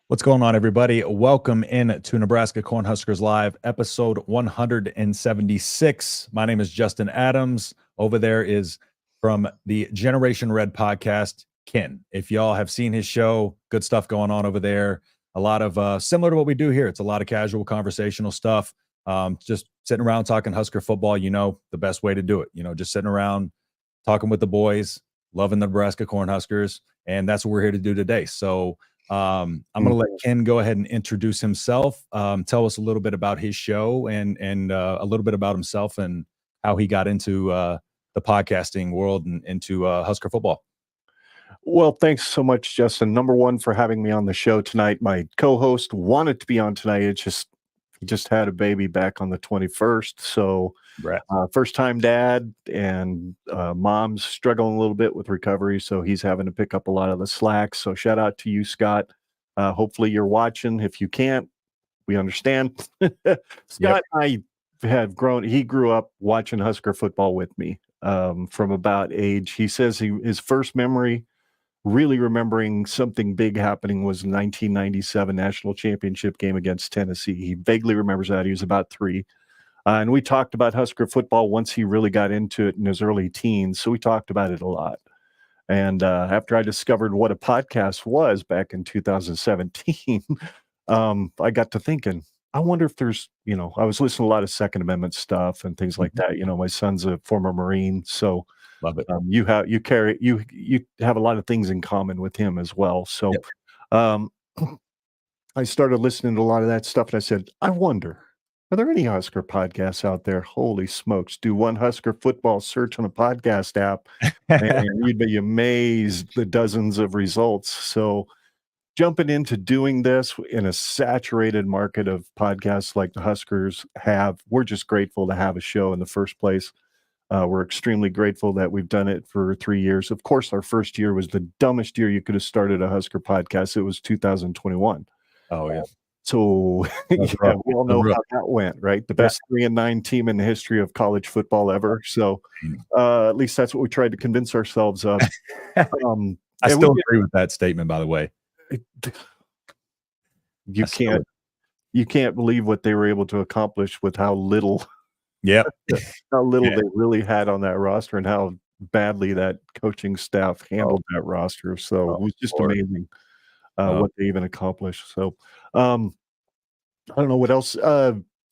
What's going on, everybody? Welcome in to Nebraska Cornhuskers Live, episode 176. My name is Justin Adams. Over there is from the Generation Red podcast, Ken. If y'all have seen his show, good stuff going on over there. A lot of similar to what we do here. It's a lot of casual conversational stuff. Just sitting around talking Husker football, the best way to do it. Just sitting around talking with the boys, loving the Nebraska Cornhuskers. And that's what we're here to do today. So I'm going to let Ken go ahead and introduce himself, tell us a little bit about his show and a little bit about himself and how he got into the podcasting world and into Husker football. Well, thanks so much, Justin. Number one, for having me on the show tonight. My co-host wanted to be on tonight. He just had a baby back on the 21st. So first-time dad, and mom's struggling a little bit with recovery, so he's having to pick up a lot of the slack. So shout out to you, Scott. Hopefully you're watching. If you can't, we understand. Scott and I have grown. He grew up watching Husker football with me from about age. He says his first memory really remembering something big happening was the 1997 national championship game against Tennessee. He vaguely remembers that. He was about 3. And we talked about Husker football once he really got into it in his early teens. So we talked about it a lot. And after I discovered what a podcast was back in 2017, I got to thinking, I wonder if there's, I was listening to a lot of Second Amendment stuff and things like that. My son's a former Marine, so love it. You have a lot of things in common with him as well. So I started listening to a lot of that stuff, and I said, I wonder, are there any Husker podcasts out there? Holy smokes. Do one Husker football search on a podcast app, and you'd be amazed the dozens of results. So jumping into doing this in a saturated market of podcasts like the Huskers have, we're just grateful to have a show in the first place. We're extremely grateful that we've done it for 3 years. Of course, our first year was the dumbest year you could have started a Husker podcast. It was 2021. Oh, yeah. So we all know how that went, right? The best 3-9 team in the history of college football ever. So at least that's what we tried to convince ourselves of. I still agree with that statement, by the way. You can't believe what they were able to accomplish with how little they really had on that roster and how badly that coaching staff handled that roster. So it was just amazing what they even accomplished. So I don't know what else.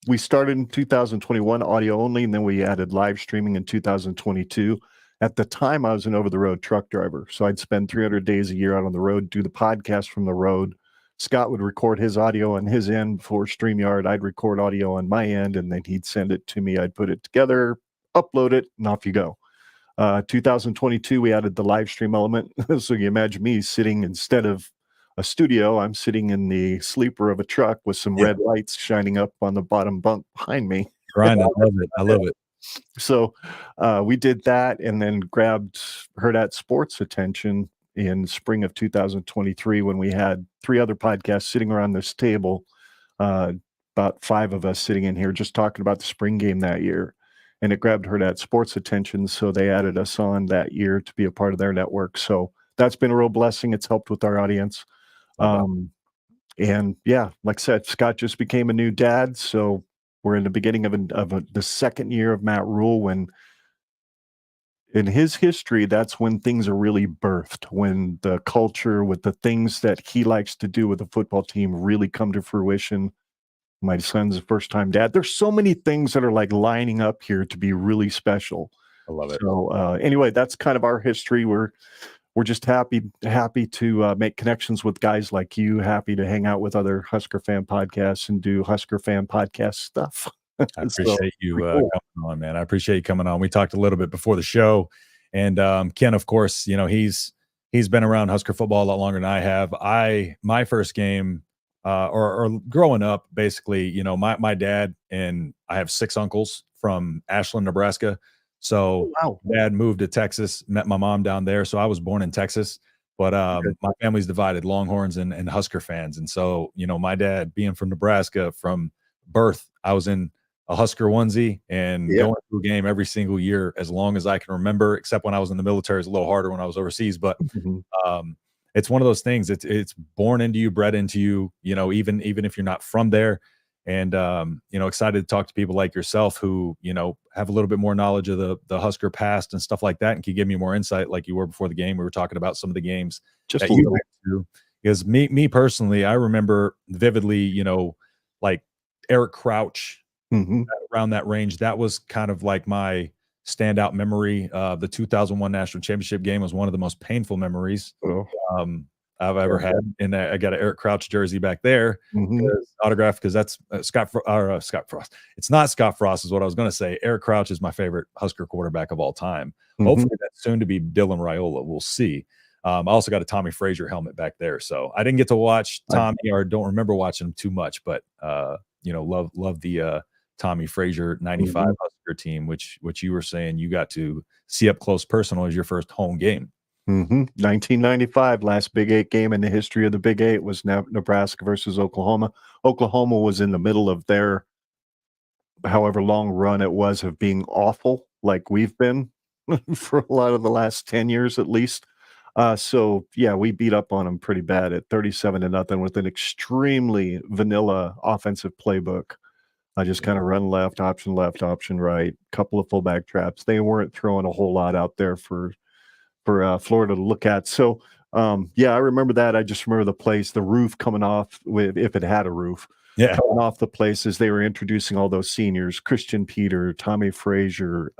We started in 2021 audio only, and then we added live streaming in 2022. At the time, I was an over-the-road truck driver, so I'd spend 300 days a year out on the road, do the podcast from the road. Scott would record his audio on his end for StreamYard. I'd record audio on my end, and then he'd send it to me. I'd put it together, upload it, and off you go. 2022, we added the live stream element. So you imagine me sitting, instead of a studio, I'm sitting in the sleeper of a truck with some red lights shining up on the bottom bunk behind me. Grinding. I love it. So we did that, and then grabbed Hurrdat Sports' attention in spring of 2023 when we had 3 other podcasts sitting around this table, about 5 of us sitting in here just talking about the spring game that year. And it grabbed Hurrdat Sports' attention, so they added us on that year to be a part of their network. So that's been a real blessing. It's helped with our audience. And yeah, like I said, Scott just became a new dad, so we're in the beginning of the second year of Matt Rule, when in his history, that's when things are really birthed, when the culture with the things that he likes to do with the football team really come to fruition. My son's a first-time dad. There's so many things that are like lining up here to be really special. I love it. So anyway, that's kind of our history. We're just happy to make connections with guys like you, happy to hang out with other Husker fan podcasts and do Husker fan podcast stuff. I appreciate you coming on, man. I appreciate you coming on. We talked a little bit before the show, and Ken, of course, he's been around Husker football a lot longer than I have. My first game, or growing up, basically, my dad, and I have 6 uncles from Ashland, Nebraska. So Dad moved to Texas, met my mom down there. So I was born in Texas, but my family's divided, Longhorns and Husker fans. And so, my dad being from Nebraska from birth, I was in a Husker onesie and going to a game every single year as long as I can remember, except when I was in the military. It's a little harder when I was overseas, but it's one of those things. It's born into you, bred into you. Even if you're not from there. And excited to talk to people like yourself who have a little bit more knowledge of the Husker past and stuff like that, and can give me more insight, like you were before the game. We were talking about some of the games just that a you little. went to. Because me personally, I remember vividly, like Eric Crouch around that range. That was kind of like my standout memory. The 2001 national championship game was one of the most painful memories I've ever had. And I got an Eric Crouch jersey back there, autographed, because that's Scott Frost. It's not Scott Frost, is what I was going to say. Eric Crouch is my favorite Husker quarterback of all time. Hopefully that's soon to be Dylan Raiola. We'll see. I also got a Tommy Frazier helmet back there. So I didn't get to watch Tommy, or don't remember watching him too much, but love the Tommy Frazier 95 Husker team, which you were saying you got to see up close personal as your first home game. 1995, last Big 8 game in the history of the Big 8 was Nebraska versus Oklahoma. Oklahoma was in the middle of their however long run it was of being awful, like we've been for a lot of the last 10 years at least. So yeah, we beat up on them pretty bad at 37-0 with an extremely vanilla offensive playbook. I just kind of run left, option right, couple of fullback traps. They weren't throwing a whole lot out there for Florida to look at. So yeah, I remember that. I just remember the place, the roof coming off, if it had a roof, coming off the place as they were introducing all those seniors, Christian Peter, Tommy Frazier,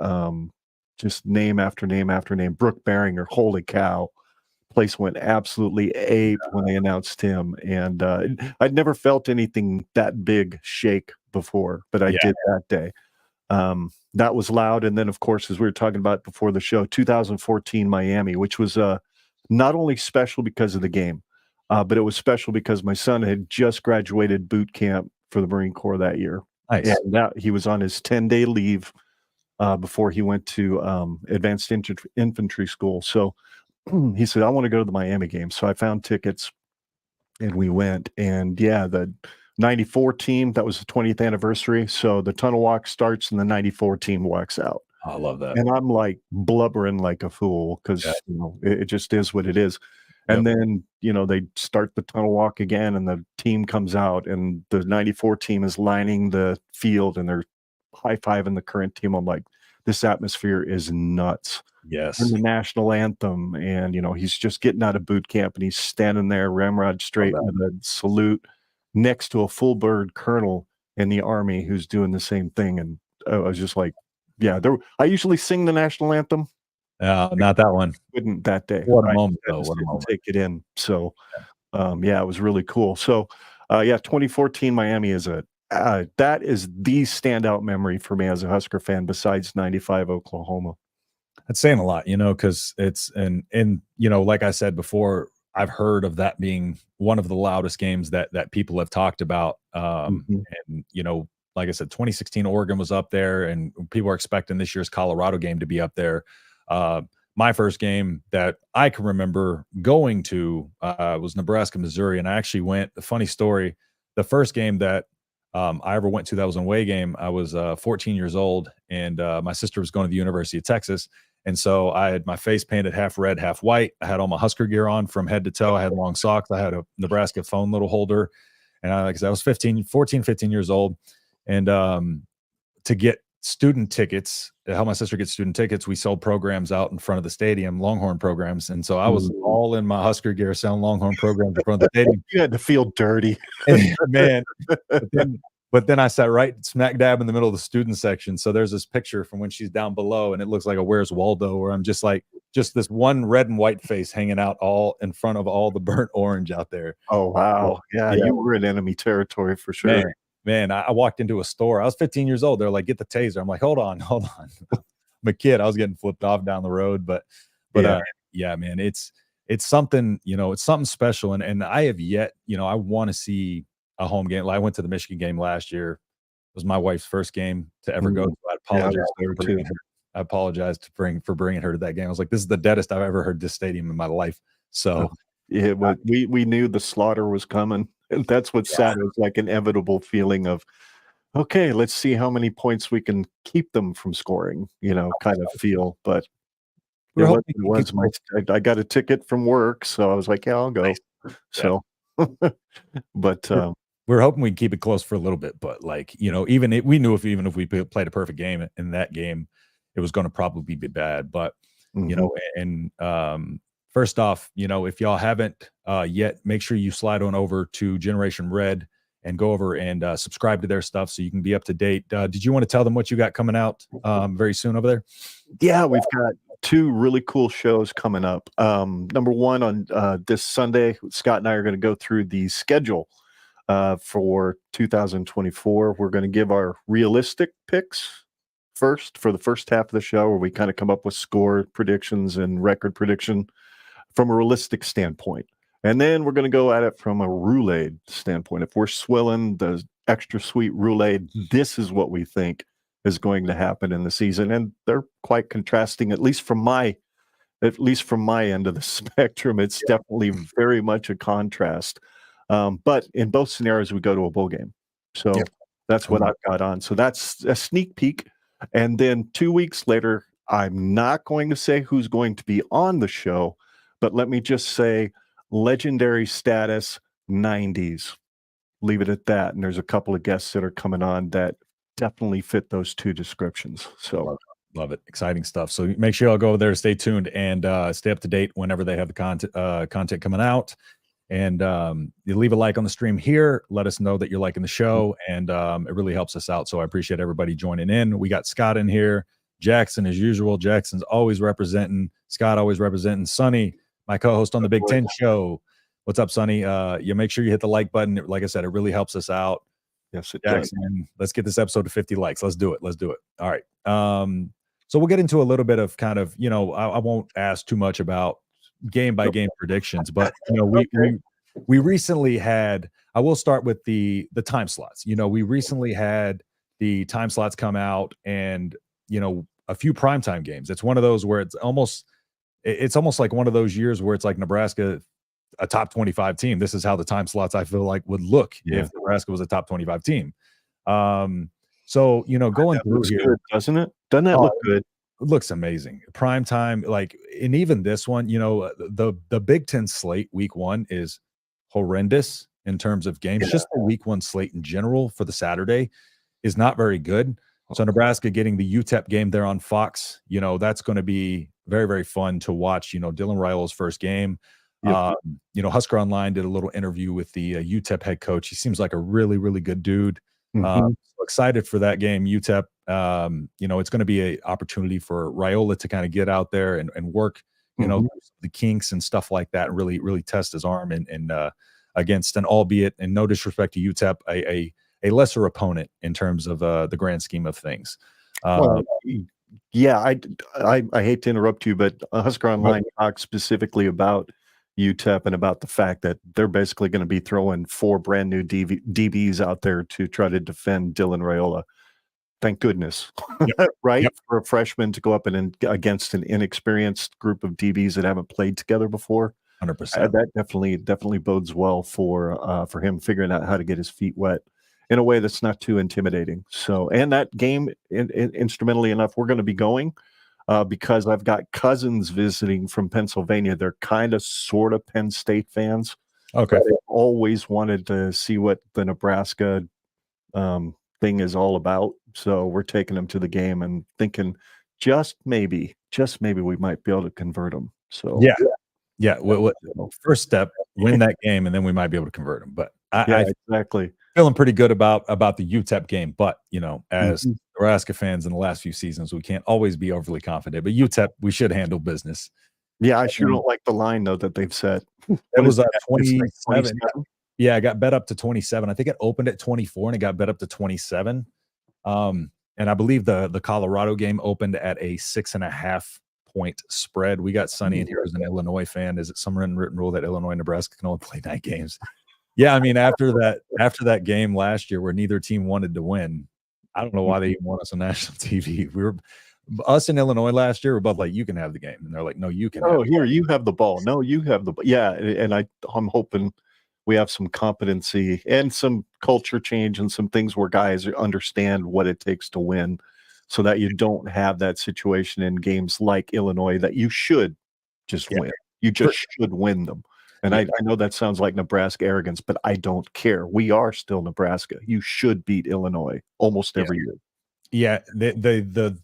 just name after name after name, Brooke Beringer. Holy cow. Place went absolutely ape when they announced him. And I'd never felt anything that big shake before, but I did that day. That was loud. And then, of course, as we were talking about before the show, 2014 Miami, which was not only special because of the game, but it was special because my son had just graduated boot camp for the Marine Corps that year. Nice. And he was on his 10-day leave before he went to advanced infantry school. So he said, I want to go to the Miami game. So I found tickets and we went. And yeah, the 94 team, that was the 20th anniversary. So the tunnel walk starts and the 94 team walks out. I love that. And I'm like blubbering like a fool because it just is what it is. And then, they start the tunnel walk again and the team comes out and the 94 team is lining the field and they're high-fiving the current team. I'm like, this atmosphere is nuts. Yes. And the national anthem, and he's just getting out of boot camp and he's standing there ramrod straight with a salute next to a full bird colonel in the Army who's doing the same thing. And I was just like, I usually sing the national anthem. Not that one. Couldn't that day. What a moment, though. What a moment. Take it in. So it was really cool. So 2014 Miami is that is the standout memory for me as a Husker fan besides 95 Oklahoma. That's saying a lot, because it's and like I said before, I've heard of that being one of the loudest games that people have talked about. And like I said, 2016 Oregon was up there, and people are expecting this year's Colorado game to be up there. My first game that I can remember going to was Nebraska, Missouri, and I actually went. A funny story: the first game that I ever went to that was an away game. I was 14 years old, and my sister was going to the University of Texas. And so I had my face painted half red, half white. I had all my Husker gear on from head to toe. I had long socks. I had a Nebraska phone little holder. And I was 14, 15 years old. And to get student tickets, to help my sister get student tickets, we sold programs out in front of the stadium, Longhorn programs. And so I was all in my Husker gear selling Longhorn programs in front of the stadium. You had to feel dirty. Man. But then I sat right smack dab in the middle of the student section. So there's this picture from when she's down below, and it looks like a Where's Waldo, where I'm just this one red and white face hanging out all in front of all the burnt orange out there. Oh, wow. Yeah. You were in enemy territory for sure. Man, I walked into a store. I was 15 years old. They're like, get the taser. I'm like, hold on. I'm a kid. I was getting flipped off down the road. But man, it's something, it's something special. And I have yet, I want to see a home game. I went to the Michigan game last year. It was my wife's first game to ever go. So I apologize for bringing her to that game. I was like, this is the deadest I've ever heard this stadium in my life. So we knew the slaughter was coming. And that's what sad. It was like an inevitable feeling of, okay, let's see how many points we can keep them from scoring, kind of feel. But I got a ticket from work, so I was like, yeah, I'll go. Nice. So, but we're hoping we can keep it close for a little bit, but like, we knew even if we played a perfect game in that game, it was going to probably be bad. But, first off, if y'all haven't yet, make sure you slide on over to Generation Red and go over and subscribe to their stuff so you can be up to date. Did you want to tell them what you got coming out very soon over there? Yeah, we've got 2 really cool shows coming up. Number one, on this Sunday, Scott and I are going to go through the schedule for 2024. We're going to give our realistic picks first for the first half of the show, where we kind of come up with score predictions and record prediction from a realistic standpoint. And then we're going to go at it from a roulade standpoint. If we're swilling the extra sweet roulade, this is what we think is going to happen in the season. And they're quite contrasting, at least from my end of the spectrum. It's definitely very much a contrast. But in both scenarios, we go to a bowl game. So that's what I've got on. So that's a sneak peek. And then 2 weeks later, I'm not going to say who's going to be on the show, but let me just say legendary status 90s. Leave it at that. And there's a couple of guests that are coming on that definitely fit those 2 descriptions. So love it. Exciting stuff. So make sure y'all go over there, stay tuned, and stay up to date whenever they have the content coming out. And you leave a like on the stream here. Let us know that you're liking the show, and it really helps us out. So I appreciate everybody joining in. We got Scott in here, Jackson as usual. Jackson's always representing. Scott always representing. Sonny, my co-host on the Big Ten show. What's up, Sonny? You make sure you hit the like button. Like I said, it really helps us out. Yes, it Jackson, does. Let's get this episode to 50 likes. Let's do it. All right. So we'll get into a little bit of kind of, I won't ask too much about game by game predictions, but we recently had, I will start with the time slots. We recently had the time slots come out, and a few primetime games. It's one of those where it's almost like one of those years where it's like Nebraska, a top 25 team. This is how the time slots I feel like would look if Nebraska was a top 25 team. So going through here, good, doesn't it? Doesn't that look good? It looks amazing. Prime time, and even this one, the Big Ten slate week 1 is horrendous in terms of games. Just the week 1 slate in general for the Saturday is not very good. So Nebraska getting the UTEP game there on Fox, that's going to be very, very fun to watch. Dylan Raiola's first game. Husker Online did a little interview with the UTEP head coach. He seems like a really, really good dude. So excited for that game. UTEP, it's going to be an opportunity for Raiola to kind of get out there and work, the kinks and stuff like that, and really, really test his arm and against an, albeit, and no disrespect to UTEP, a lesser opponent in terms of the grand scheme of things. I hate to interrupt you, but Husker Online talks specifically about UTEP and about the fact that they're basically going to be throwing 4 brand new DBs out there to try to defend Dylan Raiola. Thank goodness, right? For a freshman to go up and against an inexperienced group of DBs that haven't played together before. 100%. That definitely bodes well for him figuring out how to get his feet wet in a way that's not too intimidating. So, and that game, instrumentally enough, we're going to be going because I've got cousins visiting from Pennsylvania. They're kind of sort of Penn State fans. Okay. They've always wanted to see what the Nebraska thing is all about. So we're taking them to the game and thinking just maybe we might be able to convert them. So first step, win that game, and then we might be able to convert them. But I exactly feeling pretty good about the UTEP game. But as Nebraska fans in the last few seasons, we can't always be overly confident. But UTEP, we should handle business. Yeah, I sure don't like the line though that they've set. It was 27. Yeah, I got bet up to 27. I think it opened at 24 and it got bet up to 27. And I believe the Colorado game opened at a 6.5 point spread. We got Sonny in here as an Illinois fan. Is it some unwritten rule that Illinois and Nebraska can only play night games? Yeah, I mean, after that game last year where neither team wanted to win, I don't know why they even want us on national TV. Us in Illinois last year were both like, you can have the game. And they're like, no, you can. Oh, here, you have the ball. No, you have the ball. Yeah, and I'm hoping we have some competency and some culture change and some things where guys understand what it takes to win. so that you don't have that situation in games like Illinois that you should just win. You just should win them. And I know that sounds like Nebraska arrogance, but I don't care. We are still Nebraska. You should beat Illinois almost every year. Yeah, the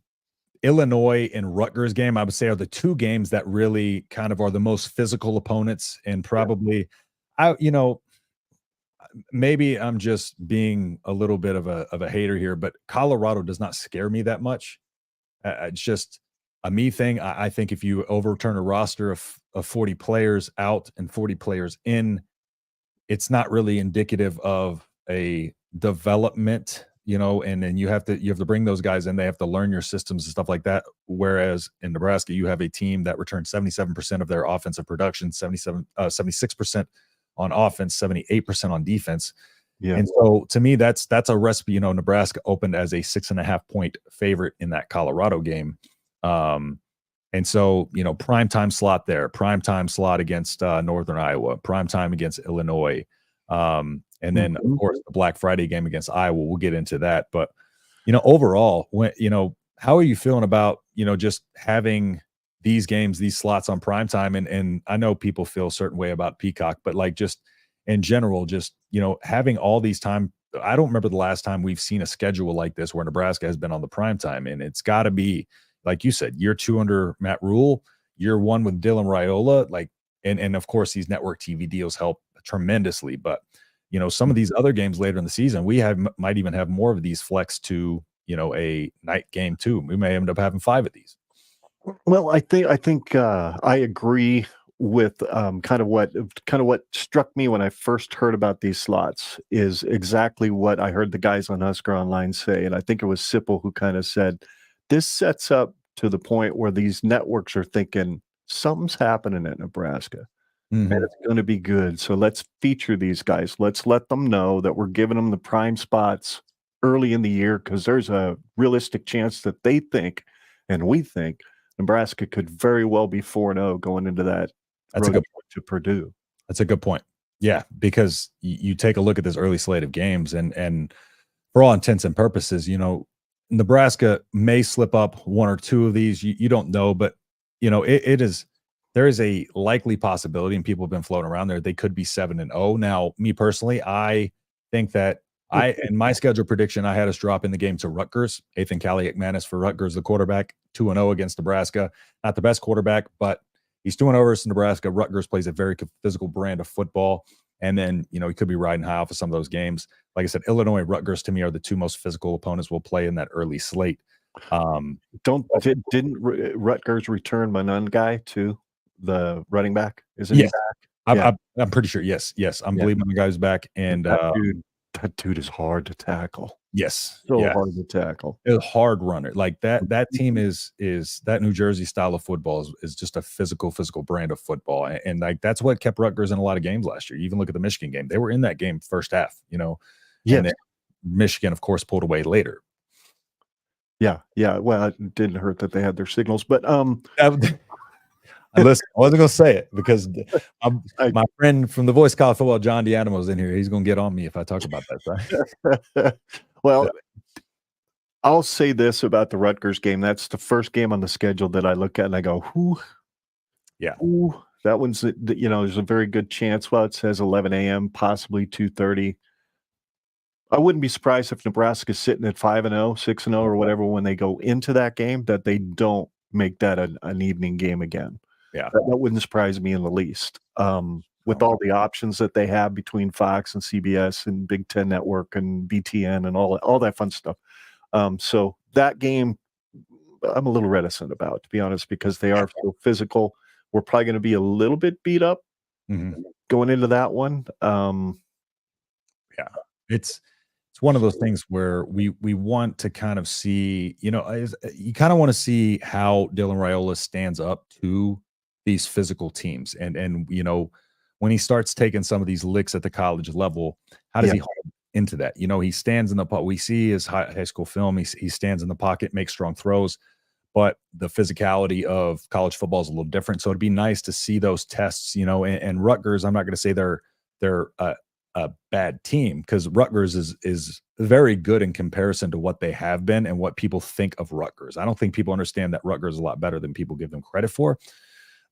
Illinois and Rutgers game, I would say, are the two games that really kind of are the most physical opponents, and probably, maybe I'm just being a little bit of a hater here, but Colorado does not scare me that much. It's just a me thing. I think if you overturn a roster of 40 players out and 40 players in, it's not really indicative of a development, and then you have to bring those guys in. They have to learn your systems and stuff like that. Whereas in Nebraska, you have a team that returns 77% of their offensive production, 76% on offense, 78% on defense. Yeah. And so to me, that's a recipe. Nebraska opened as a 6.5-point favorite in that Colorado game. And so, primetime slot there, primetime slot against Northern Iowa, primetime against Illinois. And then, of course, the Black Friday game against Iowa. We'll get into that. But, overall, how are you feeling about, just having these games, these slots on primetime? And I know people feel a certain way about Peacock, but like just in general, just, having all these time. I don't remember the last time we've seen a schedule like this where Nebraska has been on the primetime. And it's got to be, like you said, year 2 under Matt Rule, year 1 with Dylan Raiola, and of course these network TV deals help tremendously. But some of these other games later in the season, we might even have more of these flex to a night game too. We may end up having 5 of these. Well, I think I agree with kind of what struck me when I first heard about these slots is exactly what I heard the guys on Husker Online say, and I think it was Sipple who kind of said, this sets up to the point where these networks are thinking something's happening at Nebraska and it's going to be good. So let's feature these guys. Let's let them know that we're giving them the prime spots early in the year because there's a realistic chance that they think, and we think, Nebraska could very well be 4-0 going into that. That's a good point to Purdue. That's a good point. Yeah, because you take a look at this early slate of games, and for all intents and purposes, Nebraska may slip up 1 or 2 of these. You don't know, but there is a likely possibility, and people have been floating around there. They could be 7-0. Now, me personally, I think that in my schedule prediction, I had us drop in the game to Rutgers. Ethan Kaliakmanis for Rutgers, the quarterback, 2-0 against Nebraska. Not the best quarterback, but he's 2-0 versus Nebraska. Rutgers plays a very physical brand of football. And then, he could be riding high off of some of those games. Like I said, Illinois and Rutgers to me are the 2 most physical opponents we'll play in that early slate. Didn't Rutgers return Manon guy to the running back? Isn't he back? I'm pretty sure. Yes. I'm believing the guy's back. And that dude is hard to tackle. Yes. Hard to tackle. A hard runner. Like that team is that New Jersey style of football is just a physical brand of football. And like that's what kept Rutgers in a lot of games last year. You even look at the Michigan game. They were in that game first half, Yeah. And then Michigan, of course, pulled away later. Yeah. Well, it didn't hurt that they had their signals, but listen, I wasn't going to say it because my friend from the Voice of College Football, John D'Animo, is in here. He's going to get on me if I talk about that. Well, I'll say this about the Rutgers game. That's the first game on the schedule that I look at and I go, whoo. Yeah. Ooh, that one's, there's a very good chance. Well, it says 11 a.m., possibly 2:30. I wouldn't be surprised if Nebraska's sitting at 5-0, 6-0, or whatever when they go into that game, that they don't make that an evening game again. Yeah, that wouldn't surprise me in the least. With all the options that they have between Fox and CBS and Big Ten Network and BTN and all that fun stuff. So that game, I'm a little reticent about, to be honest, because they are so physical. We're probably going to be a little bit beat up going into that one. Yeah, it's one of those things where we want to kind of see, you kind of want to see how Dylan Raiola stands up to these physical teams. And when he starts taking some of these licks at the college level, how does he hold into that? He stands in the pocket. We see his high school film. He stands in the pocket, makes strong throws, but the physicality of college football is a little different. So it'd be nice to see those tests, and Rutgers, I'm not going to say they're a bad team, because Rutgers is very good in comparison to what they have been and what people think of Rutgers. I don't think people understand that Rutgers is a lot better than people give them credit for.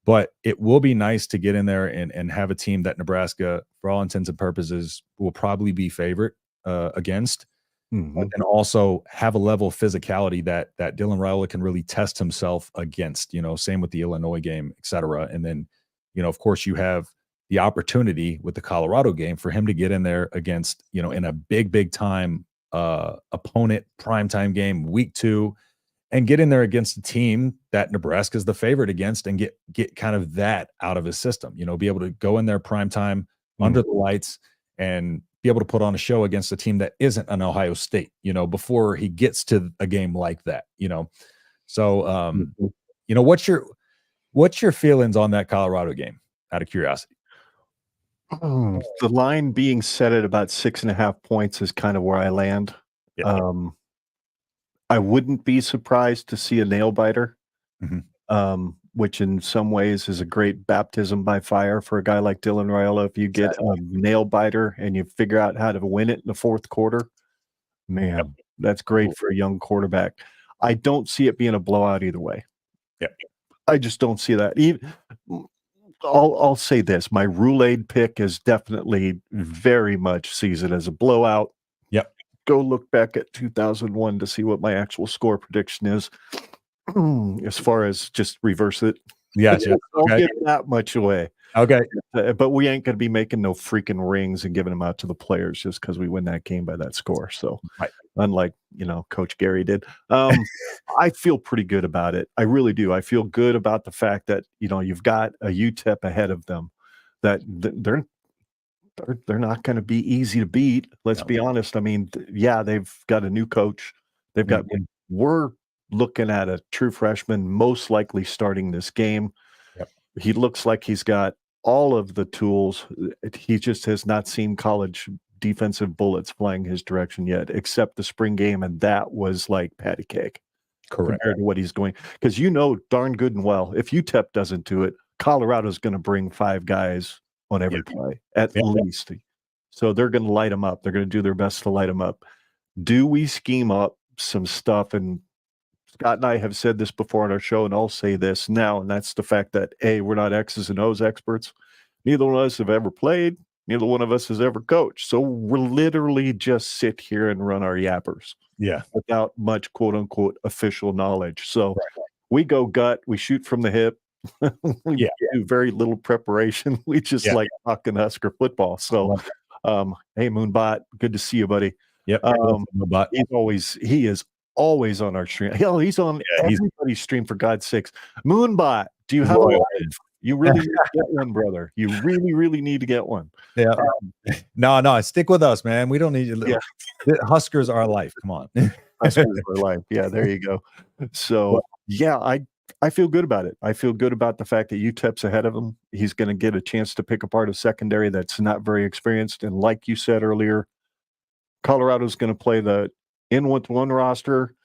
But it will be nice to get in there and have a team that Nebraska, for all intents and purposes, will probably be favorite against, but then also have a level of physicality that Dylan Raiola can really test himself against. Same with the Illinois game, et cetera. And then, of course, you have the opportunity with the Colorado game for him to get in there against, in a big time opponent, primetime game, week 2. And get in there against a team that Nebraska is the favorite against, and get kind of that out of his system. Be able to go in there prime time under the lights and be able to put on a show against a team that isn't an Ohio State. Before he gets to a game like that. So what's your feelings on that Colorado game? Out of curiosity. The line being set at about 6.5 points is kind of where I land. Yeah. I wouldn't be surprised to see a nail biter, which in some ways is a great baptism by fire for a guy like Dylan Raiola. If you get a nail biter and you figure out how to win it in the fourth quarter, man, that's great for a young quarterback. I don't see it being a blowout either way. Yeah, I just don't see that. I'll say this: my Roulade pick is definitely very much sees it as a blowout. Yep. Go look back at 2001 to see what my actual score prediction is. As far as just reverse it. Yeah, I'll give that much away. Okay. But we ain't going to be making no freaking rings and giving them out to the players just because we win that game by that score. So unlike, Coach Gary did, I feel pretty good about it. I really do. I feel good about the fact that, you've got a UTEP ahead of them that they're not going to be easy to beat. Let's be honest. I mean, they've got a new coach. They've got, we're looking at a true freshman, most likely starting this game. Yep. He looks like he's got all of the tools. He just has not seen college defensive bullets flying his direction yet, except the spring game. And that was like patty cake. Correct. Compared to what he's going. Because darn good and well, if UTEP doesn't do it, Colorado's going to bring 5 guys on every play, at least. So they're going to light them up. They're going to do their best to light them up. Do we scheme up some stuff? And Scott and I have said this before on our show, and I'll say this now, and that's the fact that, A, we're not X's and O's experts. Neither one of us have ever played. Neither one of us has ever coached. So we're literally just sit here and run our yappers. Yeah. Without much, quote unquote, official knowledge. So we go gut, we shoot from the hip. We do very little preparation. We just like talking Husker football. So, hey, Moonbot, good to see you, buddy. Yep. He is always on our stream. Hell, he's on everybody's stream, for God's sakes. Moonbot, do you have a life? You really need to get one, brother. You really, really need to get one. Yeah. No, stick with us, man. We don't need you. Huskers are life. Come on. Huskers are life. Yeah, there you go. So, I feel good about it. I feel good about the fact that UTEP's ahead of him. He's going to get a chance to pick apart a secondary that's not very experienced. And like you said earlier, Colorado's going to play the in with one roster,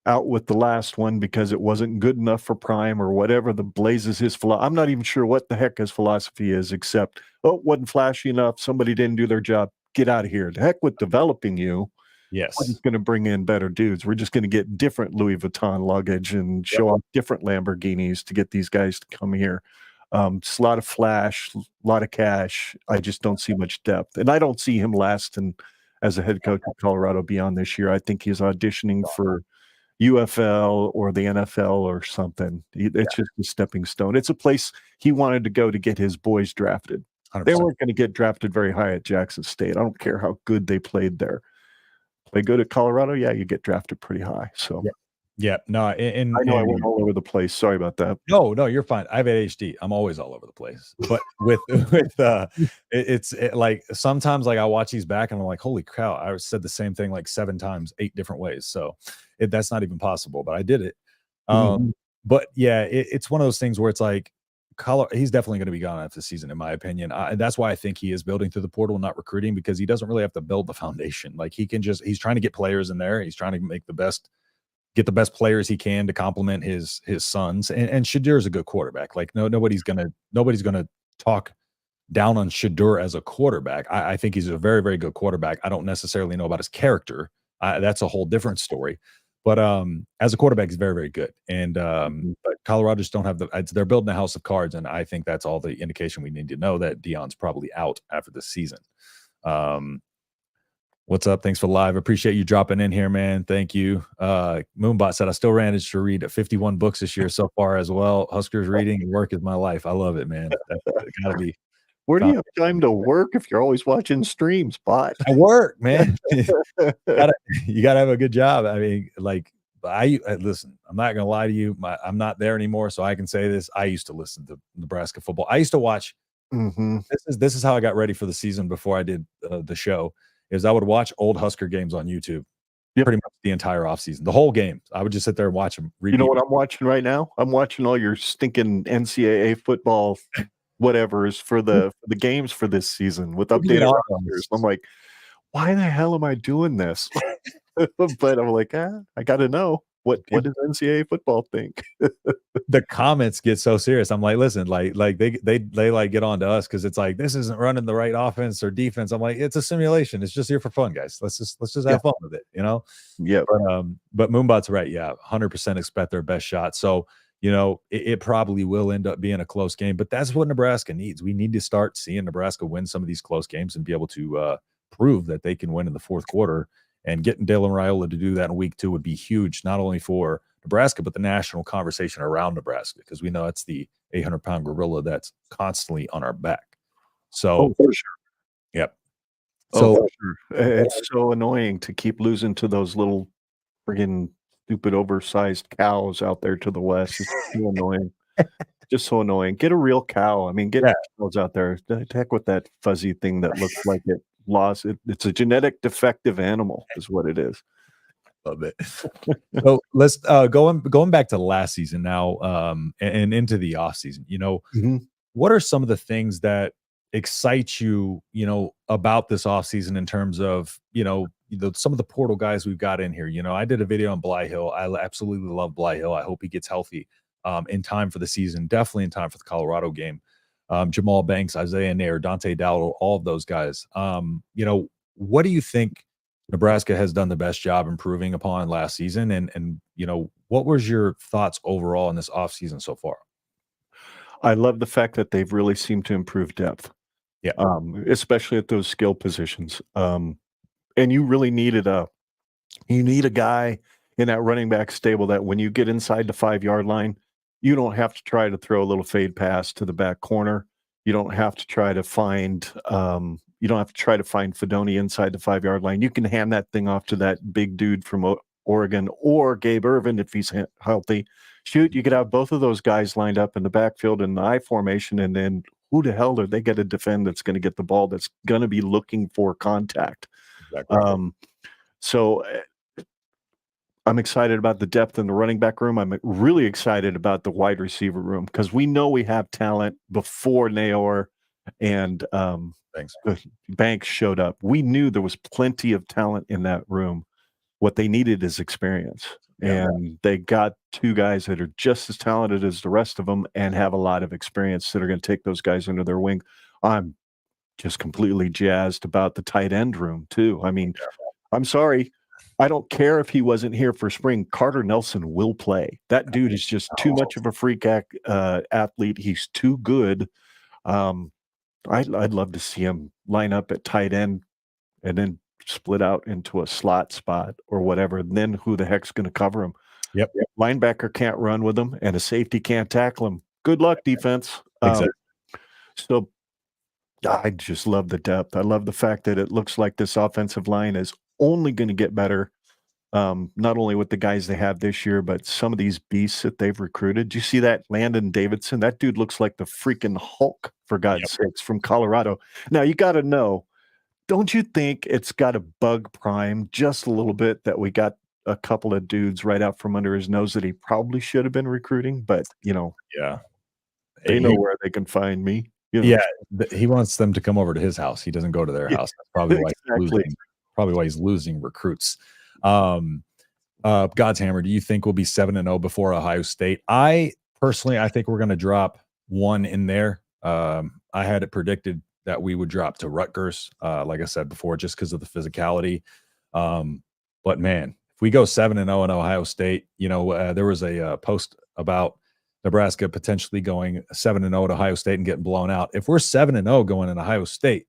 out with the last one because it wasn't good enough for Prime or whatever the blazes his philosophy. I'm not even sure what the heck his philosophy is, except, it wasn't flashy enough. Somebody didn't do their job. Get out of here. The heck with developing you. Yes. We're just going to bring in better dudes. We're just going to get different Louis Vuitton luggage and show off different Lamborghinis to get these guys to come here. It's a lot of flash, a lot of cash. I just don't see much depth. And I don't see him lasting as a head coach of Colorado beyond this year. I think he's auditioning for UFL or the NFL or something. It's just a stepping stone. It's a place he wanted to go to get his boys drafted. 100%. They weren't going to get drafted very high at Jackson State. I don't care how good they played there. Play good at Colorado, you get drafted pretty high. So no, and I know I went all over the place. Sorry about that. No, you're fine. I have ADHD. I'm always all over the place. But it's like sometimes I watch these back and I'm like, holy cow, I said the same thing like 7 times, 8 different ways. So that's not even possible, but I did it. But it's one of those things where it's like he's definitely going to be gone after the season, in my opinion. And that's why I think he is building through the portal, not recruiting, because he doesn't really have to build the foundation. Like he's trying to get players in there. He's trying to get the best players he can to complement his sons. And Shadir's a good quarterback. Like nobody's gonna talk down on Shadur as a quarterback. I think he's a very, very good quarterback. I don't necessarily know about his character. That's a whole different story. But as a quarterback, he's very, very good. And but Colorado just don't have they're building a house of cards, and I think that's all the indication we need to know that Deion's probably out after this season. What's up? Thanks for live. Appreciate you dropping in here, man. Thank you. Moonbot said, I still managed to read 51 books this year so far as well. Huskers reading and work is my life. I love it, man. That's gotta be. Where do you have time to work if you're always watching streams, Bot? I work, man. You gotta have a good job. I mean, like, listen, I'm not gonna lie to you. I'm not there anymore, so I can say this. I used to listen to Nebraska football. I used to watch. This is how I got ready for the season before I did the show. Is I would watch old Husker games on YouTube pretty much the entire offseason, the whole game. I would just sit there and watch them. You know what I'm watching right now? I'm watching all your stinking NCAA football, whatever is for the games for this season with updated rosters. I'm like, why the hell am I doing this? But I'm like, I got to know. What does NCAA football think? The comments get so serious. I'm like, listen, like they like get on to us because it's like this isn't running the right offense or defense. I'm like, it's a simulation. It's just here for fun, guys. Let's just have fun with it, you know? Yeah. But Moonbot's right. Yeah, 100% expect their best shot. So it probably will end up being a close game. But that's what Nebraska needs. We need to start seeing Nebraska win some of these close games and be able to prove that they can win in the fourth quarter. And getting Dalen Raiola to do that in week 2 would be huge, not only for Nebraska, but the national conversation around Nebraska, because we know that's the 800-pound gorilla that's constantly on our back. So, for sure. Yep. So, for sure. It's so annoying to keep losing to those little friggin' stupid, oversized cows out there to the west. It's so annoying. Just so annoying. Get a real cow. I mean, get cows out there. The heck with that fuzzy thing that looks like it lost. It's a genetic defective animal is what it is. Love it. So let's going back to last season now and into the off season. What are some of the things that excite you, about this off season in terms of, some of the portal guys we've got in here? I did a video on Bly Hill. I absolutely love Bly Hill. I hope he gets healthy in time for the season, definitely in time for the Colorado game. Jamal Banks, Isaiah Nair, Dante Dowdle, all of those guys. What do you think Nebraska has done the best job improving upon last season? And what was your thoughts overall in this offseason so far? I love the fact that they've really seemed to improve depth. Yeah. Especially at those skill positions. And you really need a guy in that running back stable that when you get inside the 5-yard line, you don't have to try to throw a little fade pass to the back corner. You don't have to try to find Fedoni inside the 5-yard line. You can hand that thing off to that big dude from Oregon or Gabe Ervin if he's healthy. Shoot, you could have both of those guys lined up in the backfield in the I formation, and then who the hell are they going to defend that's going to get the ball that's going to be looking for contact? Exactly. So I'm excited about the depth in the running back room. I'm really excited about the wide receiver room because we know we have talent before Naor and Banks showed up. We knew there was plenty of talent in that room. What they needed is experience. And they got 2 guys that are just as talented as the rest of them and have a lot of experience that are going to take those guys under their wing. I'm just completely jazzed about the tight end room too. I mean, I'm sorry. I don't care if he wasn't here for spring. Carter Nelson will play. That dude is just too much of a freak athlete. He's too good. I'd love to see him line up at tight end and then split out into a slot spot or whatever. And then who the heck's going to cover him? Yep. Linebacker can't run with him, and a safety can't tackle him. Good luck, defense. Exactly. So I just love the depth. I love the fact that it looks like this offensive line is only going to get better, not only with the guys they have this year, but some of these beasts that they've recruited. Do you see that Landon Davidson? That dude looks like the freaking Hulk, for God's sakes, from Colorado. Now, you got to know, don't you think it's got to bug Prime just a little bit that we got a couple of dudes right out from under his nose that he probably should have been recruiting? But, they know where they can find me. Yeah, he wants them to come over to his house. He doesn't go to their house. That's probably why he's losing recruits. God's Hammer, do you think we'll be 7-0 before Ohio State? I think we're going to drop one in there. I had it predicted that we would drop to Rutgers, like I said before, just because of the physicality. But man, if we go 7-0 in Ohio State, there was a post about Nebraska potentially going 7-0 at Ohio State and getting blown out. If we're 7-0 going in Ohio State,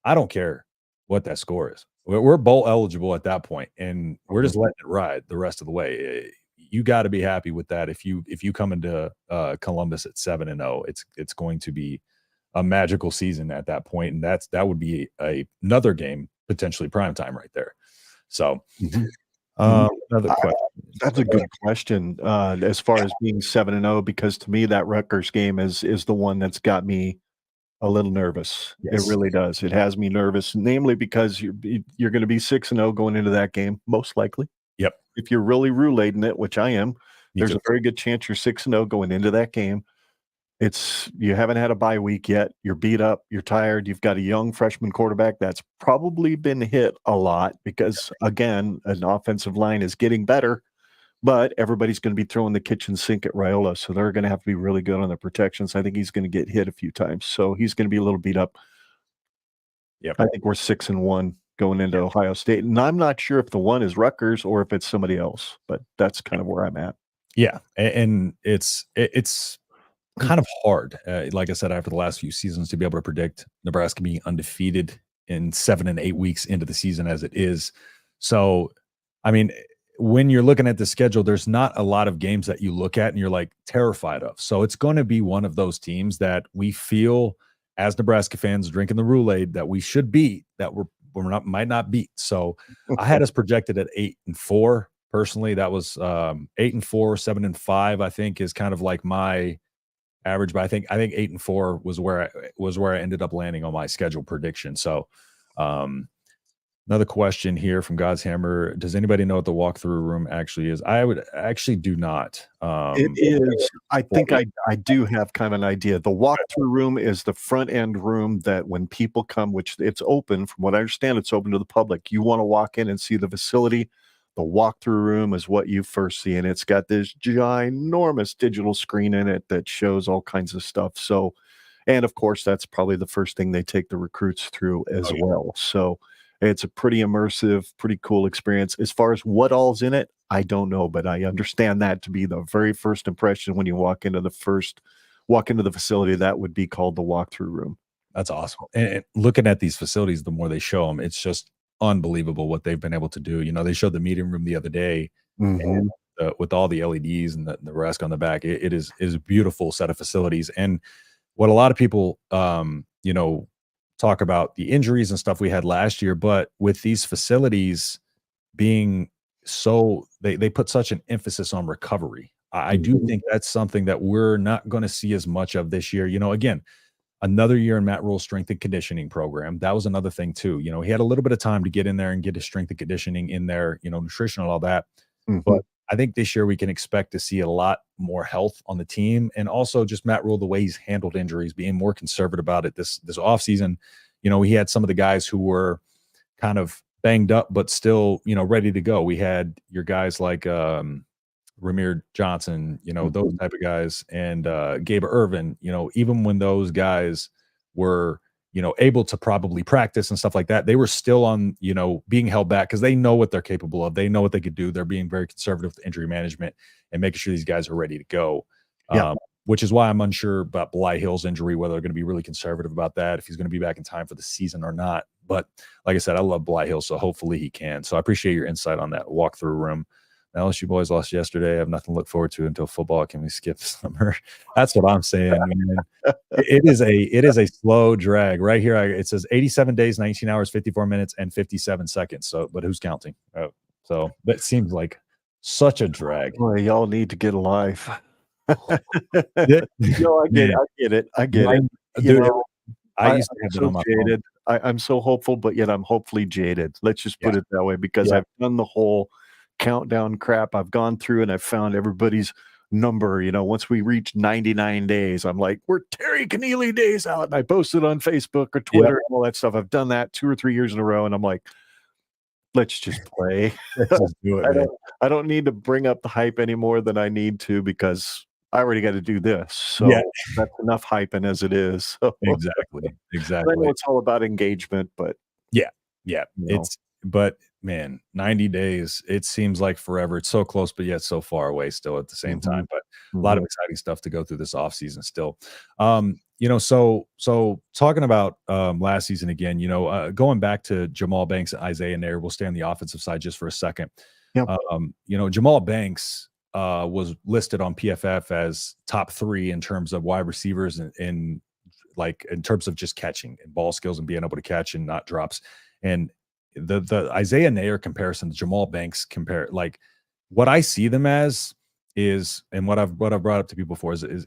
I don't care what that score is. We're bowl eligible at that point, and we're just letting it ride the rest of the way. You got to be happy with that. If you come into Columbus at 7-0, it's going to be a magical season at that point, and that would be another game, potentially primetime right there. So, another question. That's a good question. As far as being 7-0, because to me that Rutgers game is the one that's got me a little nervous. Yes. It really does. It has me nervous, namely because you're going to be 6-0 going into that game, most likely. Yep. If you're really roulating it, which I am, there's too. a very good chance you're 6-0 going into that game. You haven't had a bye week yet. You're beat up. You're tired. You've got a young freshman quarterback that's probably been hit a lot because, again, an offensive line is getting better, but everybody's going to be throwing the kitchen sink at Raiola, so they're going to have to be really good on their protections. I think he's going to get hit a few times, so he's going to be a little beat up. Yep. I think we're 6-1 going into Ohio State, and I'm not sure if the one is Rutgers or if it's somebody else, but that's kind of where I'm at. Yeah, and it's kind of hard, like I said, after the last few seasons, to be able to predict Nebraska being undefeated in 7 and 8 weeks into the season as it is. So, I mean, when you're looking at the schedule, there's not a lot of games that you look at and you're like terrified of. So it's going to be one of those teams that we feel as Nebraska fans drinking the Roulade that we should beat, that might not beat. So I had us projected at 8-4. Personally, that was 8-4, 7-5. I think is kind of like my average, but I think 8-4 was where I ended up landing on my schedule prediction. So, another question here from God's Hammer: does anybody know what the walkthrough room actually is? I would actually do not. It is. I think I do have kind of an idea. The walkthrough room is the front end room that when people come, which it's open, from what I understand, it's open to the public. You want to walk in and see the facility. The walkthrough room is what you first see, and it's got this ginormous digital screen in it that shows all kinds of stuff. So, and of course, that's probably the first thing they take the recruits through as well. So it's a pretty immersive, pretty cool experience. As far as what all's in it, I don't know, but I understand that to be the very first impression when you walk into the facility. That would be called the walkthrough room. That's awesome. And looking at these facilities, the more they show them, it's just unbelievable what they've been able to do. They showed the meeting room the other day, and with all the LEDs and the Nebraska on the back. It is a beautiful set of facilities. And what a lot of people, talk about the injuries and stuff we had last year, but with these facilities being so, they put such an emphasis on recovery. I do think that's something that we're not going to see as much of this year. Again, another year in Matt Rule's strength and conditioning program. That was another thing too. He had a little bit of time to get in there and get his strength and conditioning in there, nutrition and all that. But I think this year we can expect to see a lot more health on the team, and also just Matt Rule, the way he's handled injuries, being more conservative about it this offseason. He had some of the guys who were kind of banged up, but still, ready to go. We had your guys like Ramir Johnson, those type of guys, and Gabe Irvin, even when those guys were, able to probably practice and stuff like that, they were still on, being held back because they know what they're capable of. They know what they could do. They're being very conservative with injury management and making sure these guys are ready to go. Which is why I'm unsure about Bly Hill's injury, whether they're going to be really conservative about that, if he's going to be back in time for the season or not. But like I said, I love Bly Hill, so hopefully he can. So I appreciate your insight on that walkthrough room. Now, LSU boys lost yesterday. I have nothing to look forward to until football. Can we skip summer? That's what I'm saying, man. It is a slow drag right here. It says 87 days, 19 hours, 54 minutes, and 57 seconds. So, but who's counting? So that seems like such a drag. Boy, y'all need to get a life. I get it. Dude, I used to I'm have it on so my jaded. I'm so hopeful, but yet I'm hopefully jaded. Let's just put it that way, because I've done the whole countdown crap. I've gone through and I've found everybody's number. Once we reach 99 days, I'm like, we're Terry Keneally days out. And I posted on Facebook or Twitter and all that stuff. I've done that 2 or 3 years in a row. And I'm like, let's just play. Let's just do it, man. I don't need to bring up the hype any more than I need to, because I already got to do this. So that's enough hyping as it is. So. Exactly. I know it's all about engagement, but yeah. know. But man, 90 days, it seems like forever. It's so close, but yet so far away still at the same time. But a lot of exciting stuff to go through this offseason still. So talking about last season again, going back to Jamal Banks and Isaiah Nair, we'll stay on the offensive side just for a second. Yep. Jamal Banks was listed on PFF as top 3 in terms of wide receivers in terms of just catching and ball skills and being able to catch and not drops. And the Isaiah Nair comparison to Jamal Banks what I see them as is, and what I've brought up to people before is it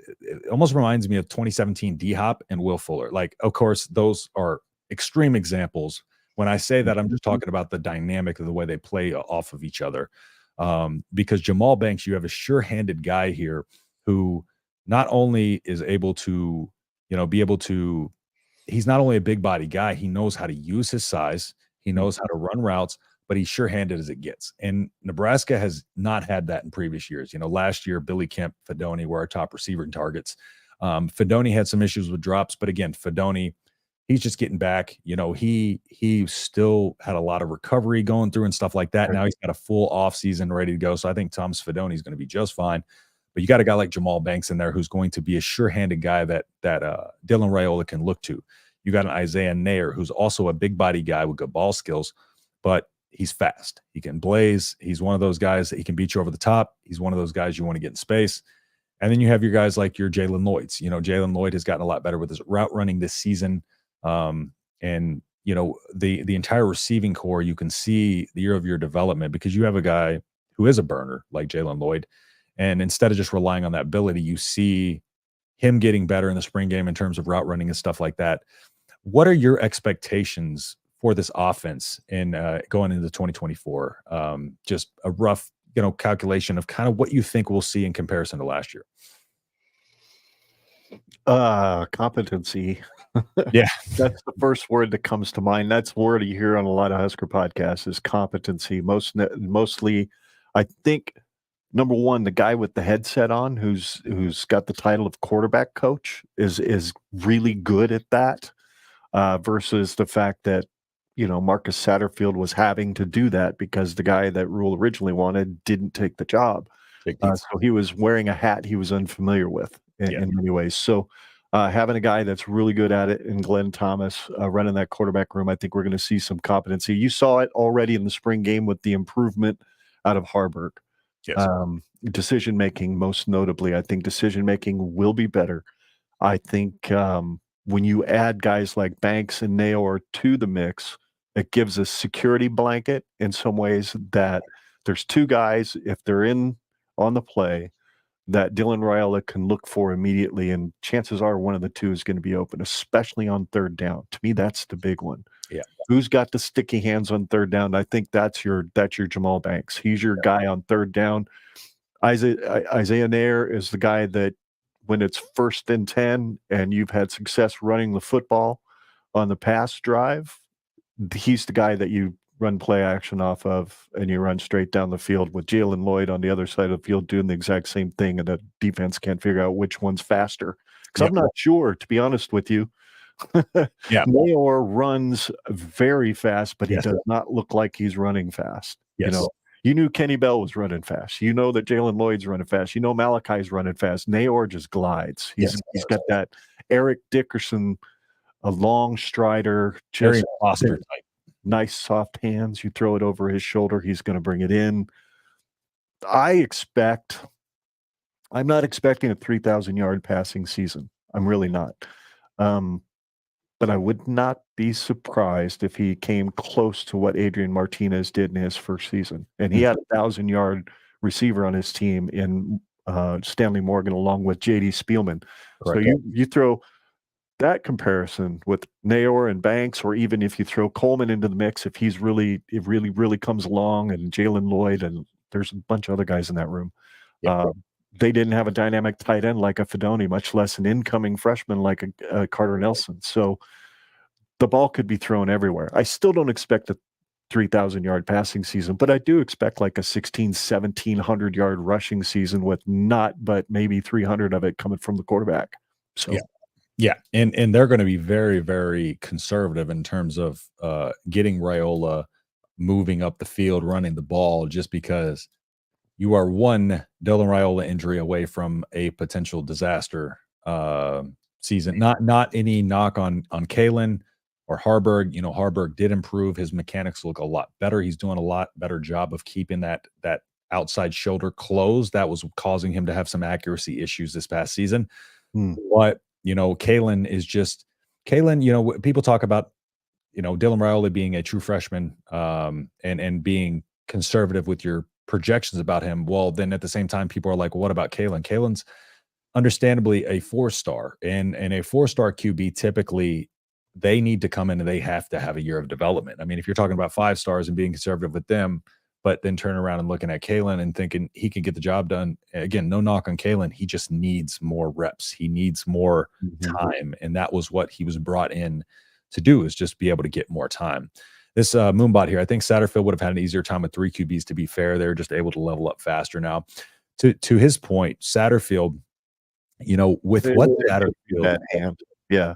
almost reminds me of 2017 D-Hop and Will Fuller. Like, of course, those are extreme examples. When I say that, I'm just talking about the dynamic of the way they play off of each other. Because Jamal Banks, you have a sure-handed guy here who not only is able to, he's not only a big body guy, he knows how to use his size, he knows how to run routes, but he's sure-handed as it gets. And Nebraska has not had that in previous years. Last year, Billy Kemp, Fedoni were our top receiver targets. Fedoni had some issues with drops, but again, Fedoni, he's just getting back. He still had a lot of recovery going through and stuff like that. Right. Now he's got a full offseason ready to go. So I think Thomas Fedoni is going to be just fine. But you got a guy like Jamal Banks in there who's going to be a sure-handed guy that Dylan Raiola can look to. You got an Isaiah Nair who's also a big body guy with good ball skills, but he's fast. He can blaze. He's one of those guys that he can beat you over the top. He's one of those guys you want to get in space. And then you have your guys like your Jalen Lloyds. Jalen Lloyd has gotten a lot better with his route running this season. And the entire receiving core, you can see the year-over-year development because you have a guy who is a burner like Jalen Lloyd. And instead of just relying on that ability, you see him getting better in the spring game in terms of route running and stuff like that. What are your expectations for this offense in going into 2024? Just a rough, calculation of kind of what you think we'll see in comparison to last year. Competency. Yeah. That's the first word that comes to mind. That's a word you hear on a lot of Husker podcasts is competency. Mostly, I think, number one, the guy with the headset on who's got the title of quarterback coach is really good at that versus the fact that, Marcus Satterfield was having to do that because the guy that Rule originally wanted didn't take the job. So he was wearing a hat he was unfamiliar with in many ways. So having a guy that's really good at it in Glenn Thomas running that quarterback room, I think we're going to see some competency. You saw it already in the spring game with the improvement out of Harburg. Yes. Decision-making, most notably, I think decision-making will be better. I think when you add guys like Banks and Naor to the mix, it gives a security blanket in some ways that there's two guys, if they're in on the play, that Dylan Raiola can look for immediately, and chances are one of the two is going to be open, especially on third down. To me, that's the big one. Yeah. Who's got the sticky hands on third down? I think that's your Jamal Banks. He's your guy on third down. Isaiah Nair is the guy that when it's 1st and 10 and you've had success running the football on the pass drive, he's the guy that you run play action off of and you run straight down the field with Jalen Lloyd on the other side of the field doing the exact same thing, and the defense can't figure out which one's faster. Because I'm not sure, to be honest with you. Naor runs very fast, but he does not look like he's running fast. Yes. You knew Kenny Bell was running fast. You know that Jalen Lloyd's running fast. You know Malachi's running fast. Naor just glides. He's got that Eric Dickerson, a long strider, just nice soft hands. You throw it over his shoulder, he's going to bring it in. I'm not expecting a 3,000-yard passing season. I'm really not. But I would not be surprised if he came close to what Adrian Martinez did in his first season. And he had a 1,000-yard receiver on his team in Stanley Morgan along with J.D. Spielman. Correct. So you throw that comparison with Naor and Banks, or even if you throw Coleman into the mix, if he really comes along, and Jalen Lloyd, and there's a bunch of other guys in that room. They didn't have a dynamic tight end like a Fedoni, much less an incoming freshman like a Carter Nelson. So the ball could be thrown everywhere. I still don't expect 3,000 yard passing season, but I do expect like a 1,700 yard rushing season with not but maybe 300 of it coming from the quarterback. So yeah, and they're going to be very, very conservative in terms of getting Raiola moving up the field, running the ball, just because you are one Dylan Raiola injury away from a potential disaster season. Not any knock on Kalen or Harburg. You know, Harburg did improve. His mechanics look a lot better. He's doing a lot better job of keeping that outside shoulder closed. That was causing him to have some accuracy issues this past season. But, you know, Kalen, you know, people talk about, you know, Dylan Raiola being a true freshman and being conservative with your projections about him. Well, then at the same time, people are like, well, what about Kalen? Kalen's understandably a 4-star, and a 4-star QB, typically they need to come in and they have to have a year of development. I mean, if you're talking about 5 stars and being conservative with them, but then turn around and looking at Kalen and thinking he can get the job done. Again, no knock on Kalen. He just needs more reps. He needs more time. And that was what he was brought in to do, is just be able to get more time. This Moonbot here, I think Satterfield would have had an easier time with 3 QBs, to be fair. They're just able to level up faster now. To his point, Satterfield, you know, with what Satterfield that hand. Yeah.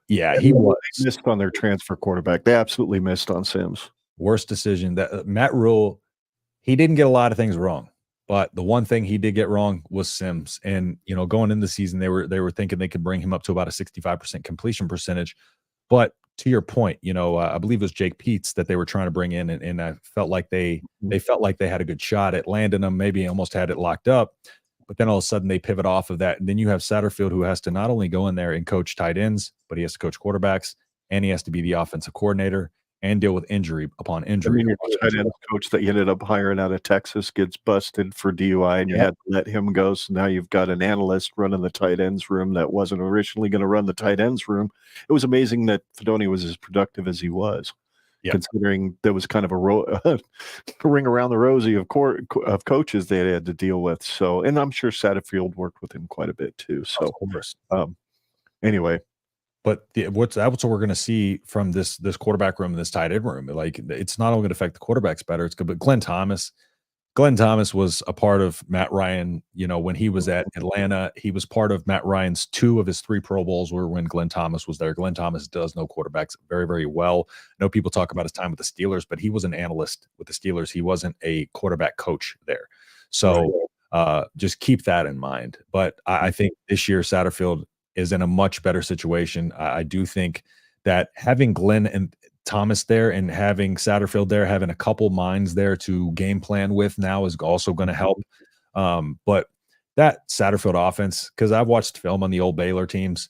Yeah, he was missed on their transfer quarterback. They absolutely missed on Sims. Worst decision. That Matt Rule, he didn't get a lot of things wrong, but the one thing he did get wrong was Sims. And, you know, going into the season, they were thinking they could bring him up to about a 65% completion percentage. But to your point, you know, I believe it was Jake Peets that they were trying to bring in, and I felt like they felt like they had a good shot at landing him, maybe almost had it locked up. But then all of a sudden they pivot off of that. And then you have Satterfield, who has to not only go in there and coach tight ends, but he has to coach quarterbacks, and he has to be the offensive coordinator and deal with injury upon injury. I mean, your tight end coach that you ended up hiring out of Texas gets busted for DUI, and you had to let him go. So now you've got an analyst running the tight ends room that wasn't originally going to run the tight ends room. It was amazing that Fedoni was as productive as he was, considering there was kind of a ring around the rosy of coaches they had to deal with. So, and I'm sure Satterfield worked with him quite a bit too. So, anyway. But that's what we're going to see from this quarterback room and this tight end room. Like, it's not only going to affect the quarterbacks better, it's good. But Glenn Thomas was a part of Matt Ryan. You know, when he was at Atlanta, he was part of Matt Ryan's 2 of his 3 Pro Bowls were when Glenn Thomas was there. Glenn Thomas does know quarterbacks very, very well. I know people talk about his time with the Steelers, but he was an analyst with the Steelers. He wasn't a quarterback coach there. So just keep that in mind. But I think this year Satterfield is in a much better situation. I do think that having Glenn and Thomas there and having Satterfield there, having a couple minds there to game plan with now is also going to help. But that Satterfield offense, because I've watched film on the old Baylor teams,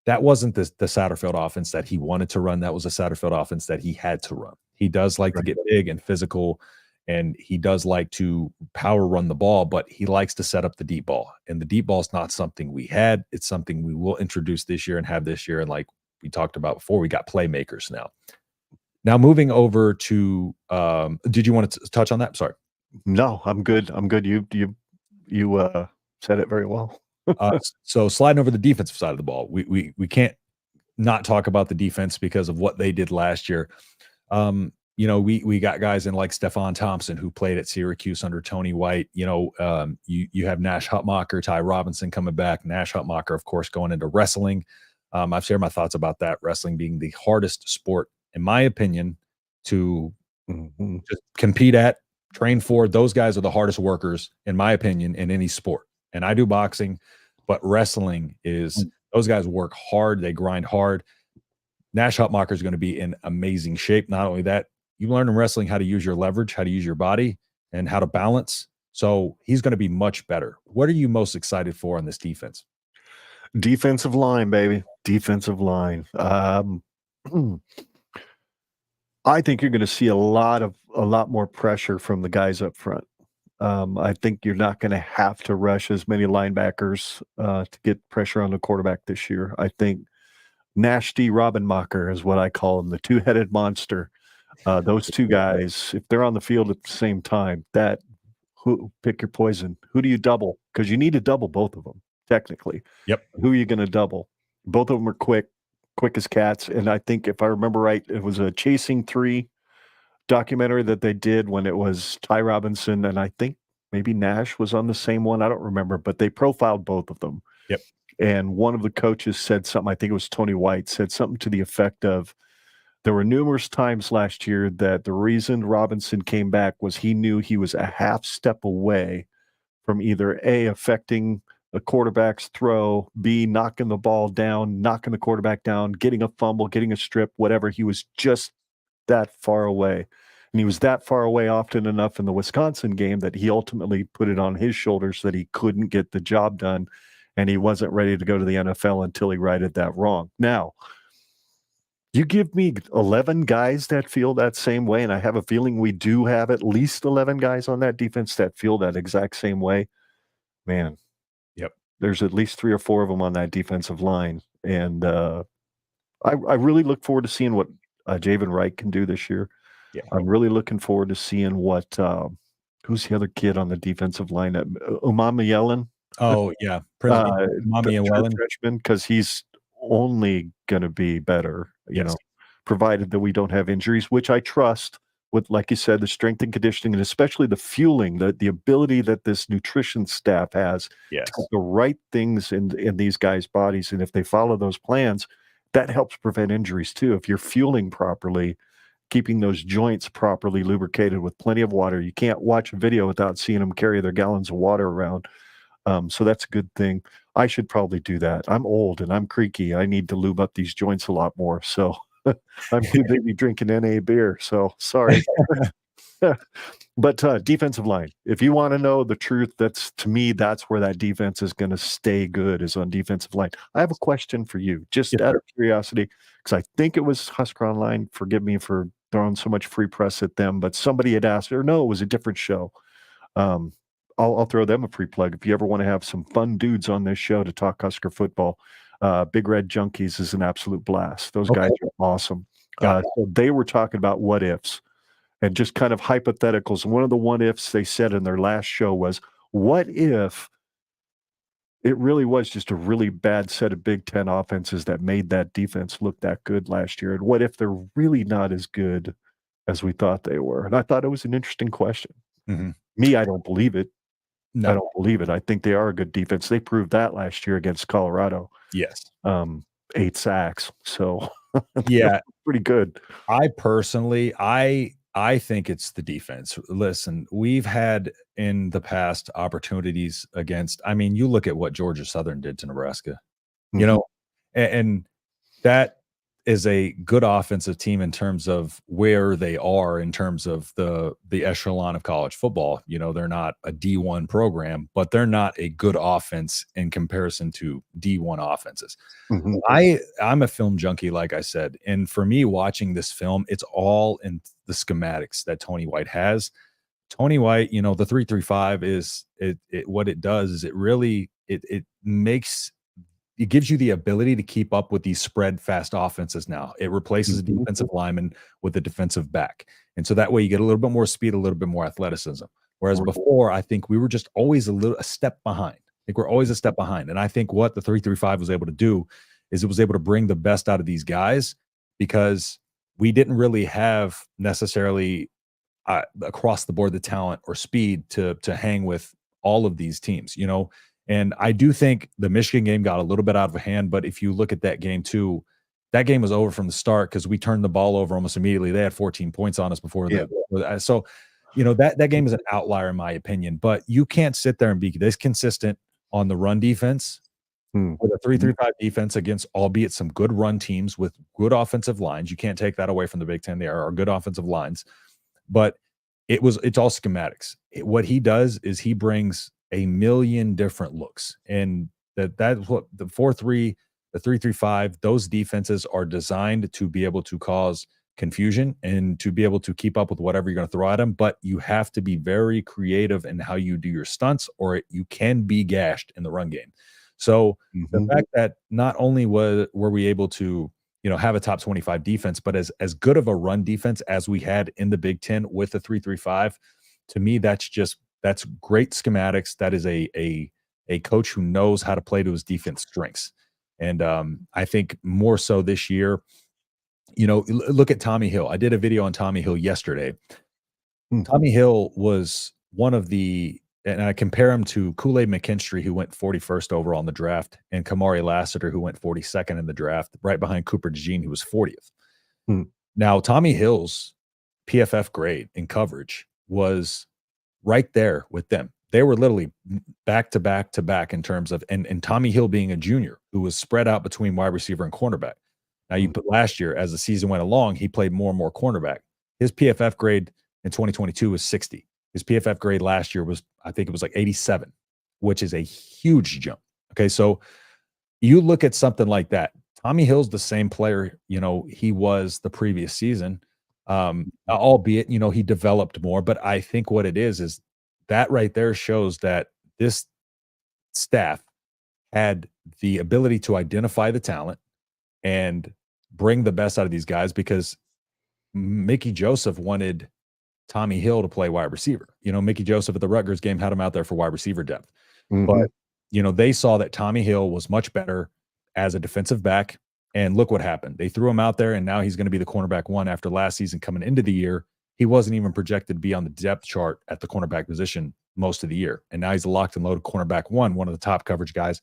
that wasn't the Satterfield offense that he wanted to run. That was a Satterfield offense that he had to run. He does like to get big and physical, and he does like to power run the ball, but he likes to set up the deep ball. And the deep ball is not something we had. It's something we will introduce this year and have this year. And like we talked about before, we got playmakers now. Now moving over to, did you want to touch on that? Sorry. No, I'm good. I'm good. You said it very well. So sliding over the defensive side of the ball, we can't not talk about the defense because of what they did last year. You know, we got guys in like Stephon Thompson, who played at Syracuse under Tony White. You know, you have Nash Hutmacher, Ty Robinson coming back. Nash Hutmacher, of course, going into wrestling. I've shared my thoughts about that. Wrestling being the hardest sport, in my opinion, to just compete at, train for. Those guys are the hardest workers, in my opinion, in any sport. And I do boxing, but wrestling is, those guys work hard. They grind hard. Nash Hutmacher is going to be in amazing shape. Not only that, you learn in wrestling how to use your leverage, how to use your body, and how to balance. So he's going to be much better. What are you most excited for on this defense? Defensive line, baby. Defensive line. I think you're going to see a lot more pressure from the guys up front. I think you're not going to have to rush as many linebackers to get pressure on the quarterback this year. I think Nash D. Robinmacher is what I call him, the 2-headed monster. Those 2 guys, if they're on the field at the same time, pick your poison. Who do you double? Because you need to double both of them, technically. Yep. Who are you going to double? Both of them are quick as cats. And I think if I remember right, it was a chasing 3 documentary that they did when it was Ty Robinson, and I think maybe Nash was on the same one. I don't remember, but they profiled both of them. Yep. And one of the coaches said something, I think it was Tony White, said something to the effect of, there were numerous times last year that the reason Robinson came back was he knew he was a half step away from either A, affecting a quarterback's throw, B, knocking the ball down, knocking the quarterback down, getting a fumble, getting a strip, whatever. He was just that far away. And he was that far away often enough in the Wisconsin game that he ultimately put it on his shoulders that he couldn't get the job done. And he wasn't ready to go to the NFL until he righted that wrong. Now, you give me 11 guys that feel that same way, and I have a feeling we do have at least 11 guys on that defense that feel that exact same way. Man, yep. There's at least 3 or 4 of them on that defensive line. And I really look forward to seeing what Javen Wright can do this year. Yeah. I'm really looking forward to seeing what who's the other kid on the defensive line? Umama Yellen. Oh, yeah. Umami and Wellen. Freshman, because he's only going to be better, you know, provided that we don't have injuries, which I trust with, like you said, the strength and conditioning, and especially the fueling, the ability that this nutrition staff has to put the right things in these guys' bodies. And if they follow those plans, that helps prevent injuries too. If you're fueling properly, keeping those joints properly lubricated with plenty of water. You can't watch a video without seeing them carry their gallons of water around. So that's a good thing. I should probably do that. I'm old and I'm creaky. I need to lube up these joints a lot more. So I'm too busy drinking NA beer. So sorry. But defensive line, if you want to know the truth, that's, to me, that's where that defense is going to stay good, is on defensive line. I have a question for you, just out of curiosity, because I think it was Husker Online. Forgive me for throwing so much free press at them, but somebody had asked, or no, it was a different show. I'll throw them a free plug. If you ever want to have some fun dudes on this show to talk Husker football, Big Red Junkies is an absolute blast. Those guys are awesome. So they were talking about what ifs and just kind of hypotheticals. And one of the what ifs they said in their last show was, what if it really was just a really bad set of Big Ten offenses that made that defense look that good last year? And what if they're really not as good as we thought they were? And I thought it was an interesting question. Mm-hmm. Me, I don't believe it. No. I don't believe it. I think they are a good defense. They proved that last year against Colorado. Yes. 8 sacks. So yeah, pretty good. I personally, I think it's the defense. Listen, we've had in the past opportunities against, I mean, you look at what Georgia Southern did to Nebraska, you know, and that is a good offensive team in terms of where they are in terms of the echelon of college football. You know, they're not a D1 program, but they're not a good offense in comparison to D1 offenses. I'm a film junkie, like I said, and for me, watching this film, it's all in the schematics that Tony White has. Tony White, you know, the 3-3-5 is what it does is it really it gives you the ability to keep up with these spread fast offenses now. It replaces a defensive lineman with a defensive back. And so that way you get a little bit more speed, a little bit more athleticism. Whereas before, I think we were just always a step behind. I think we're always a step behind. And I think what the 3-3-5 was able to do is it was able to bring the best out of these guys, because we didn't really have necessarily across the board the talent or speed to hang with all of these teams, you know. And I do think the Michigan game got a little bit out of hand, but if you look at that game too, that game was over from the start because we turned the ball over almost immediately. They had 14 points on us before so, you know, that game is an outlier in my opinion, but you can't sit there and be this consistent on the run defense with a 3-3-5 defense against, albeit some good run teams with good offensive lines. You can't take that away from the Big Ten. They are good offensive lines, but it's all schematics. What he does is he brings a million different looks, and that's what the 4-3, the 3-3-5, those defenses are designed to be able to cause confusion and to be able to keep up with whatever you're going to throw at them. But you have to be very creative in how you do your stunts, or you can be gashed in the run game. So the fact that not only were we able to, you know, have a top 25 defense, but as good of a run defense as we had in the Big Ten with the 3-3-5, to me, that's great schematics. That is a coach who knows how to play to his defense strengths. And I think more so this year, look at Tommy Hill. I did a video on Tommy Hill yesterday. Hmm. Tommy Hill was one of and I compare him to Kool-Aid McKinstry, who went 41st overall in the draft, and Kamari Lassiter, who went 42nd in the draft, right behind Cooper DeJean, who was 40th. Hmm. Now, Tommy Hill's PFF grade in coverage was right there with them. They were literally back to back to back in terms of, and Tommy Hill being a junior who was spread out between wide receiver and cornerback. Now, you put last year, as the season went along, he played more and more cornerback. His PFF grade in 2022 was 60. His PFF grade last year was, I think it was like 87, which is a huge jump. Okay, so you look at something like that. Tommy Hill's the same player, he was the previous season, albeit, he developed more. But I think what it is that right there shows that this staff had the ability to identify the talent and bring the best out of these guys, because Mickey Joseph wanted Tommy Hill to play wide receiver. Mickey Joseph at the Rutgers game had him out there for wide receiver depth. Mm-hmm. But, they saw that Tommy Hill was much better as a defensive back. And look what happened. They threw him out there, and now he's going to be the cornerback one. After last season coming into the year, he wasn't even projected to be on the depth chart at the cornerback position most of the year. And now he's a locked and loaded cornerback one of the top coverage guys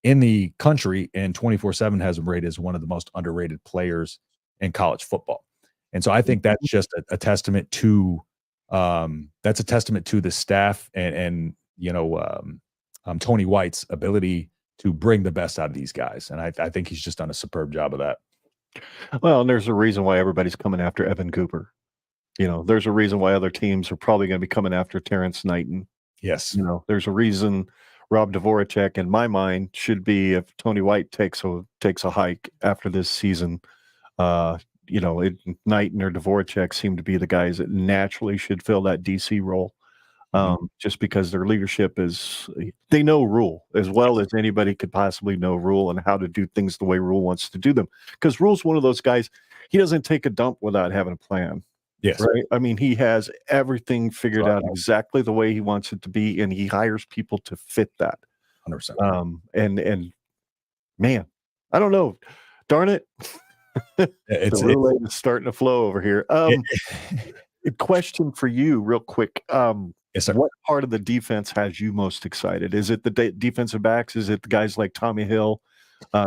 in the country, and 24/7 has him rated as one of the most underrated players in college football. And so I think that's just a testament to the staff and Tony White's ability to bring the best out of these guys. And I think he's just done a superb job of that. Well, and there's a reason why everybody's coming after Evan Cooper. There's a reason why other teams are probably going to be coming after Terrence Knighton. Yes. There's a reason Rob Dvorak, in my mind, should be, if Tony White takes a hike after this season, Knighton or Dvorak seem to be the guys that naturally should fill that DC role. Just because their leadership they know Rule as well as anybody could possibly know Rule and how to do things the way Rule wants to do them. Because Rule's one of those guys, he doesn't take a dump without having a plan. Yes. Right. I mean, he has everything figured out exactly the way he wants it to be, and he hires people to fit that. 100%. And man, I don't know. Darn it. The relay is starting to flow over here. A question for you real quick. Yes, sir. What part of the defense has you most excited? Is it the defensive backs? Is it the guys like Tommy Hill?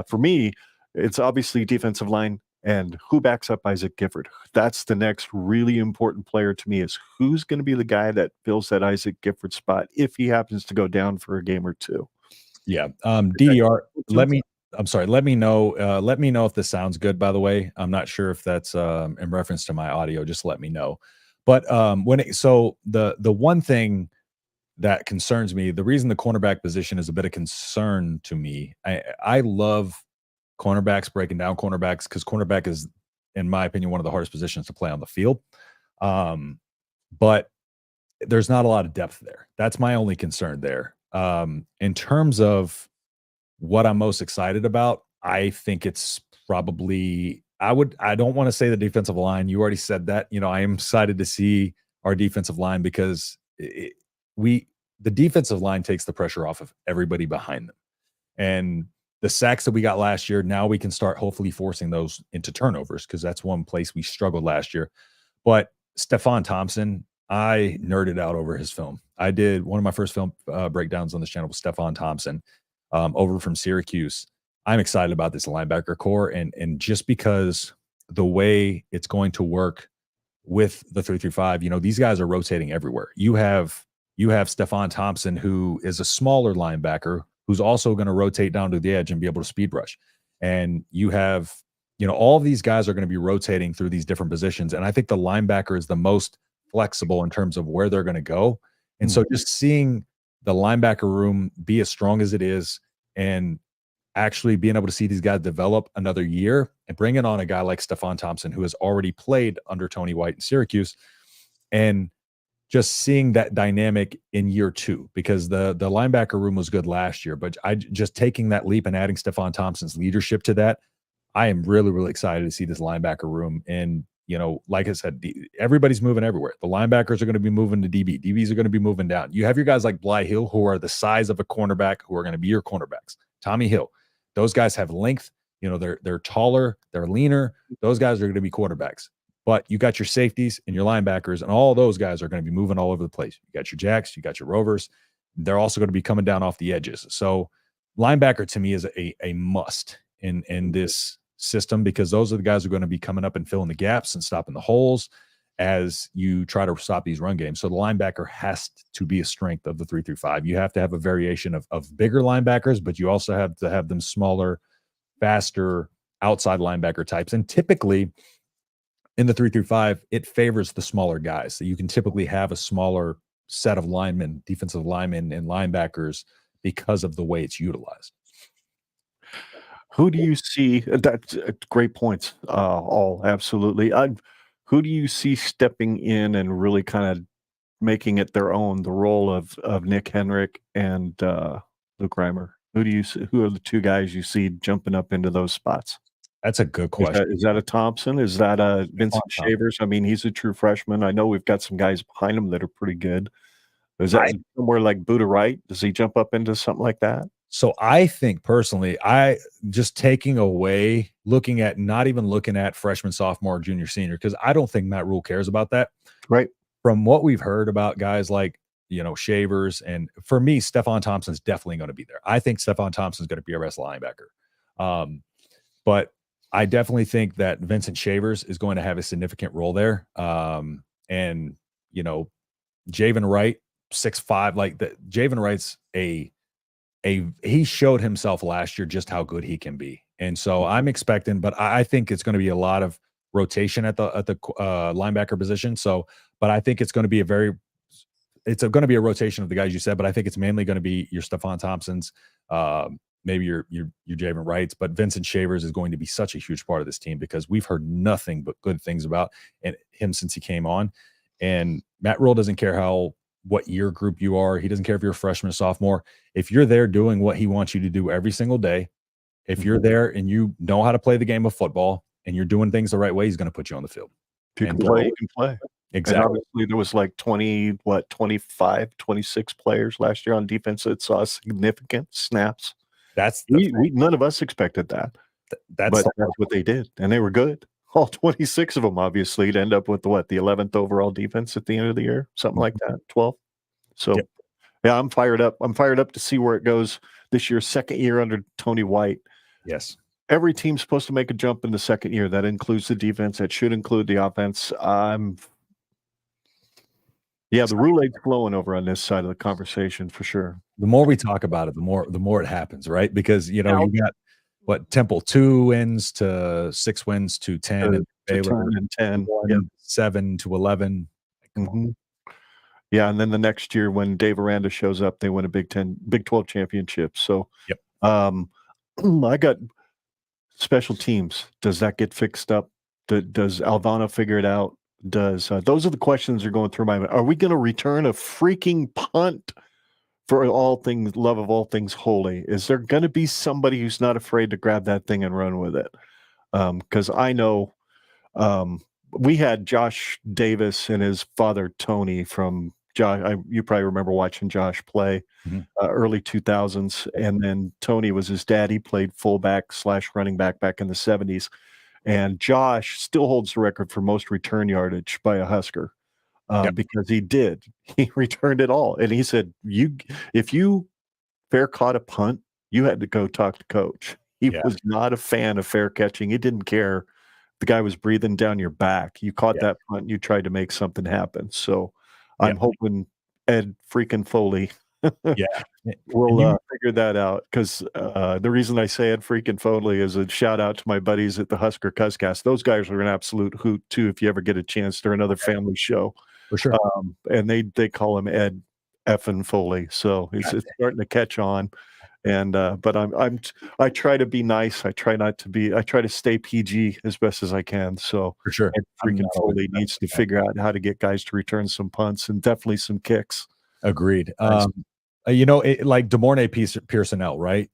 For me, it's obviously defensive line and who backs up Isaac Gifford. That's the next really important player to me, is who's going to be the guy that fills that Isaac Gifford spot if he happens to go down for a game or two. Yeah. DDR, let me know. Let me know if this sounds good, by the way. I'm not sure if that's in reference to my audio. Just let me know. But the one thing that concerns me, the reason the cornerback position is a bit of concern to me, I love cornerbacks, breaking down cornerbacks, because cornerback is, in my opinion, one of the hardest positions to play on the field. But there's not a lot of depth there. That's my only concern there. In terms of what I'm most excited about, I think it's probably, I don't want to say the defensive line. You already said that. I am excited to see our defensive line, because the defensive line takes the pressure off of everybody behind them. And the sacks that we got last year, now we can start hopefully forcing those into turnovers, because that's one place we struggled last year. But Stephon Thompson, I nerded out over his film. I did one of my first film breakdowns on this channel with Stephon Thompson over from Syracuse. I'm excited about this linebacker core, and just because the way it's going to work with the 3-3-5, these guys are rotating everywhere. You have Stephon Thompson, who is a smaller linebacker, who's also going to rotate down to the edge and be able to speed rush. And you have, all of these guys are going to be rotating through these different positions. And I think the linebacker is the most flexible in terms of where they're going to go. And so just seeing the linebacker room be as strong as it is, and actually being able to see these guys develop another year, and bringing on a guy like Stephon Thompson, who has already played under Tony White in Syracuse, and just seeing that dynamic in year two, because the linebacker room was good last year, but just taking that leap and adding Stephon Thompson's leadership to that, I am really, really excited to see this linebacker room. And, like I said, everybody's moving everywhere. The linebackers are going to be moving to DB. DBs are going to be moving down. You have your guys like Bly Hill, who are the size of a cornerback, who are going to be your cornerbacks. Tommy Hill. Those guys have length. You know, they're taller, they're leaner. Those guys are going to be quarterbacks. But you got your safeties and your linebackers, and all those guys are going to be moving all over the place. You got your jacks, you got your rovers. They're also going to be coming down off the edges. So linebacker to me is a must in this system, because those are the guys who are going to be coming up and filling the gaps and stopping the holes as you try to stop these run games. So the linebacker has to be a strength of the 3-5. You have to have a variation of bigger linebackers, but you also have to have them smaller, faster outside linebacker types. And typically in the 3-5, it favors the smaller guys. So you can typically have a smaller set of linemen, defensive linemen, and linebackers because of the way it's utilized. Who do you see? That's great points. All absolutely. Who do you see stepping in and really kind of making it their own? The role of Nick Henrik and Luke Reimer. Who do you see? Who are the two guys you see jumping up into those spots? That's a good question. Is that a Thompson? Is that a Vincent Shavers? I mean, he's a true freshman. I know we've got some guys behind him that are pretty good. Is that somewhere like Buddha Wright? Does he jump up into something like that? So I think personally, I just taking away, looking at freshman, sophomore, junior, senior, because I don't think Matt Rule cares about that. Right. From what we've heard about guys like, you know, Shavers, and for me, Stephon Thompson's definitely going to be there. I think Stephon Thompson's going to be a wrestling linebacker. But I definitely think that Vincent Shavers is going to have a significant role there. And, you know, Javen Wright, 6'5", like Javen Wright's he showed himself last year just how good he can be. And so I'm expecting, but I think it's going to be a lot of rotation at the linebacker position. So, but I think it's going to be going to be a rotation of the guys you said, but I think it's mainly going to be your Stephon Thompsons, maybe your Javen Wrights, but Vincent Shavers is going to be such a huge part of this team because we've heard nothing but good things about him since he came on. And Matt Rule doesn't care what year group you are. He doesn't care if you're a freshman or sophomore. If you're there doing what he wants you to do every single day, if you're there and you know how to play the game of football and you're doing things the right way, he's going to put you on the field. If you can play, you can play. Exactly. And obviously there was like 25, 26 players last year on defense that saw significant snaps. None of us expected that. That's what they did. And they were good. All 26 of them, obviously, to end up with the 11th overall defense at the end of the year, something like that, 12. So, yeah, I'm fired up. I'm fired up to see where it goes this year, second year under Tony White. Yes. Every team's supposed to make a jump in the second year. That includes the defense. That should include the offense. The Roulade's flowing over on this side of the conversation for sure. The more we talk about it, the more it happens, right? Because, you know, you got Temple 2 wins to 6 wins to 10, and Baylor 10, 7 to 11. Mm-hmm. Yeah, and then the next year when Dave Aranda shows up, they win a Big 12 championship. So, I got special teams. Does that get fixed up? Does Alvano figure it out? Those are the questions that are going through my mind. Are we going to return a freaking punt for love of all things holy? Is there going to be somebody who's not afraid to grab that thing and run with it? Because I know we had Josh Davis and his father Tony from Josh. You probably remember watching Josh play early 2000s, and then Tony was his dad. He played fullback / running back in the 70s, and Josh still holds the record for most return yardage by a Husker. Because he returned it all. And he said, if you fair caught a punt, you had to go talk to coach. He was not a fan of fair catching. He didn't care. The guy was breathing down your back. You caught that punt, you tried to make something happen. So I'm hoping Ed freaking Foley will figure that out. Because the reason I say Ed freaking Foley is a shout out to my buddies at the Husker Cuzcast. Those guys are an absolute hoot too. If you ever get a chance, they're another family show. For sure. And they call him Ed effing Foley. So it's starting to catch on. And but I try to be nice. I try to stay PG as best as I can. So for sure. Ed freaking Foley needs to figure out how to get guys to return some punts and definitely some kicks. Agreed. You know, like DeMornay Pearsonell, right?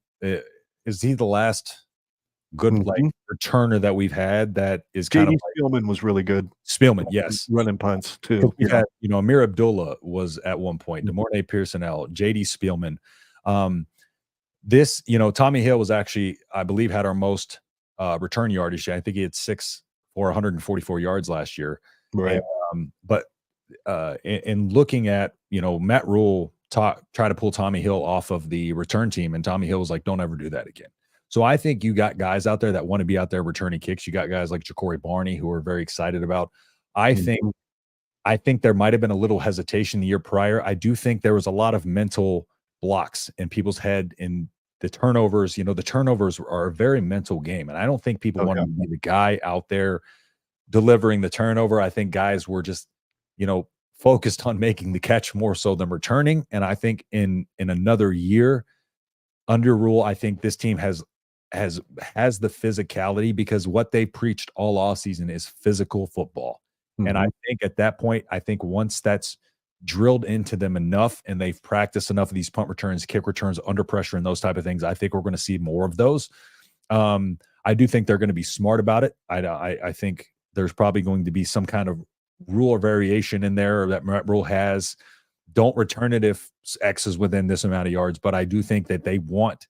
Is he the last good returner that we've had that is kind of Spielman was really good. Spielman, yes. Running punts too. We had, you know, Amir Abdullah was at one point, DeMornay Pearsonell, JD Spielman. You know, Tommy Hill was actually, I believe, had our most return yardage. I think he had 6 for 144 yards last year. Right. But in looking at, Matt Rule try to pull Tommy Hill off of the return team, and Tommy Hill was like, don't ever do that again. So I think you got guys out there that want to be out there returning kicks. You got guys like Ja'Cory Barney who are very excited about. I think there might have been a little hesitation the year prior. I do think there was a lot of mental blocks in people's head in the turnovers. The turnovers are a very mental game, and I don't think people wanted to be the guy out there delivering the turnover. I think guys were just, focused on making the catch more so than returning. And I think in another year under Rule, I think this team has the physicality, because what they preached all offseason is physical football. And I think at that point, once that's drilled into them enough and they've practiced enough of these punt returns, kick returns under pressure, and those type of things, I think we're going to see more of those. I do think they're going to be smart about it. I think there's probably going to be some kind of rule or variation in there that Rule has. Don't return it if X is within this amount of yards. But I do think that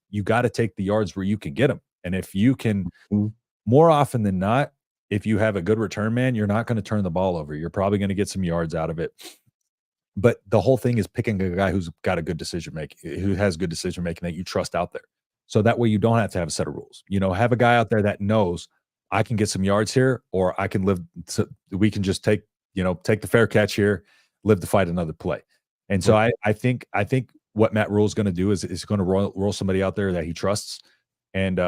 you got to take the yards where you can get them. And if you can, more often than not, if you have a good return man, you're not going to turn the ball over. You're probably going to get some yards out of it. But the whole thing is picking a guy who's got a good decision making, who has good decision making that you trust out there. So that way you don't have to have a set of rules. Have a guy out there that knows I can get some yards here, or I can we can just take the fair catch here, live to fight another play. And so I think what Matt Rule is going to do is going to roll somebody out there that he trusts. And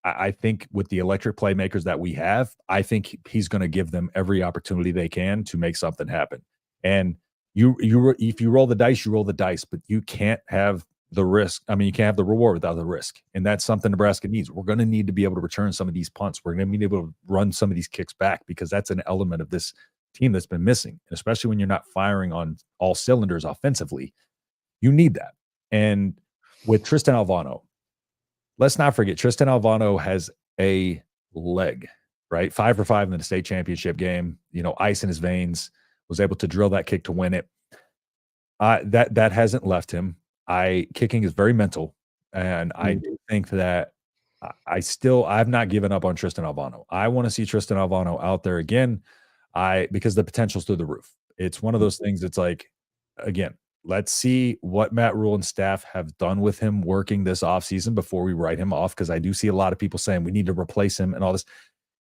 I think with the electric playmakers that we have, I think he's going to give them every opportunity they can to make something happen. And if you roll the dice, you roll the dice, but you can't have the risk. I mean, you can't have the reward without the risk. And that's something Nebraska needs. We're going to need to be able to return some of these punts. We're going to be able to run some of these kicks back, because that's an element of this team that's been missing. And especially when you're not firing on all cylinders offensively, you need that. And with Tristan Alvano, let's not forget, Tristan Alvano has a leg, right? 5 for 5 in the state championship game, ice in his veins, was able to drill that kick to win it. That hasn't left him. Kicking is very mental. And I do think that I've not given up on Tristan Alvano. I want to see Tristan Alvano out there again. Because the potential's through the roof. It's one of those things. It's like, again, let's see what Matt Rule and staff have done with him working this offseason before we write him off. Because I do see a lot of people saying we need to replace him and all this.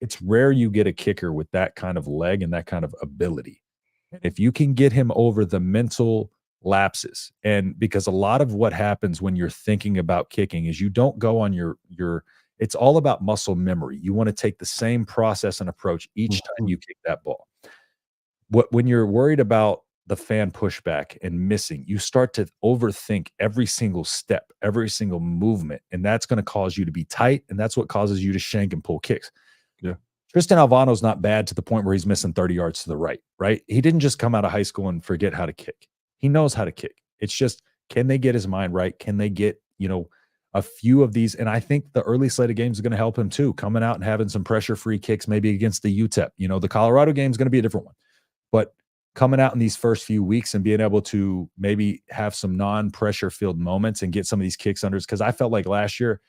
It's rare you get a kicker with that kind of leg and that kind of ability. And if you can get him over the mental lapses, and because a lot of what happens when you're thinking about kicking is you don't go on your it's all about muscle memory. You want to take the same process and approach each time you kick that ball. When you're worried about the fan pushback and missing, you start to overthink every single step, every single movement, and that's going to cause you to be tight, and that's what causes you to shank and pull kicks. Yeah. Tristan Alvano's not bad to the point where he's missing 30 yards to the right? He didn't just come out of high school and forget how to kick. He knows how to kick. It's just, can they get his mind right? Can they get, a few of these? And I think the early slate of games is going to help him too, coming out and having some pressure-free kicks, maybe against the UTEP. The Colorado game is going to be a different one. But coming out in these first few weeks and being able to maybe have some non-pressure filled moments and get some of these kicks unders, because I felt like last year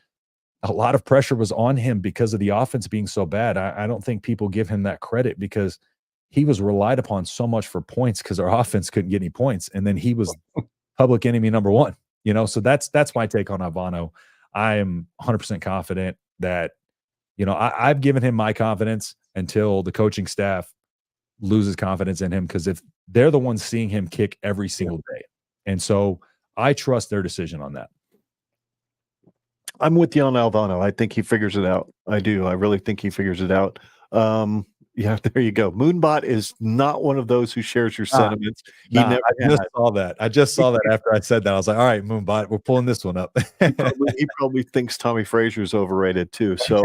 a lot of pressure was on him because of the offense being so bad. I don't think people give him that credit, because he was relied upon so much for points because our offense couldn't get any points. And then he was public enemy number one, so that's my take on Alvano. I am 100% confident that, I've given him my confidence until the coaching staff loses confidence in him, because if they're the ones seeing him kick every single day. And so I trust their decision on that. I'm with you on Alvano. I think he figures it out. I do. I really think he figures it out. Yeah, there you go. Moonbot is not one of those who shares your sentiments. I just saw that after I said that. I was like, all right, Moonbot, we're pulling this one up. He probably thinks Tommy Frazier's overrated too. So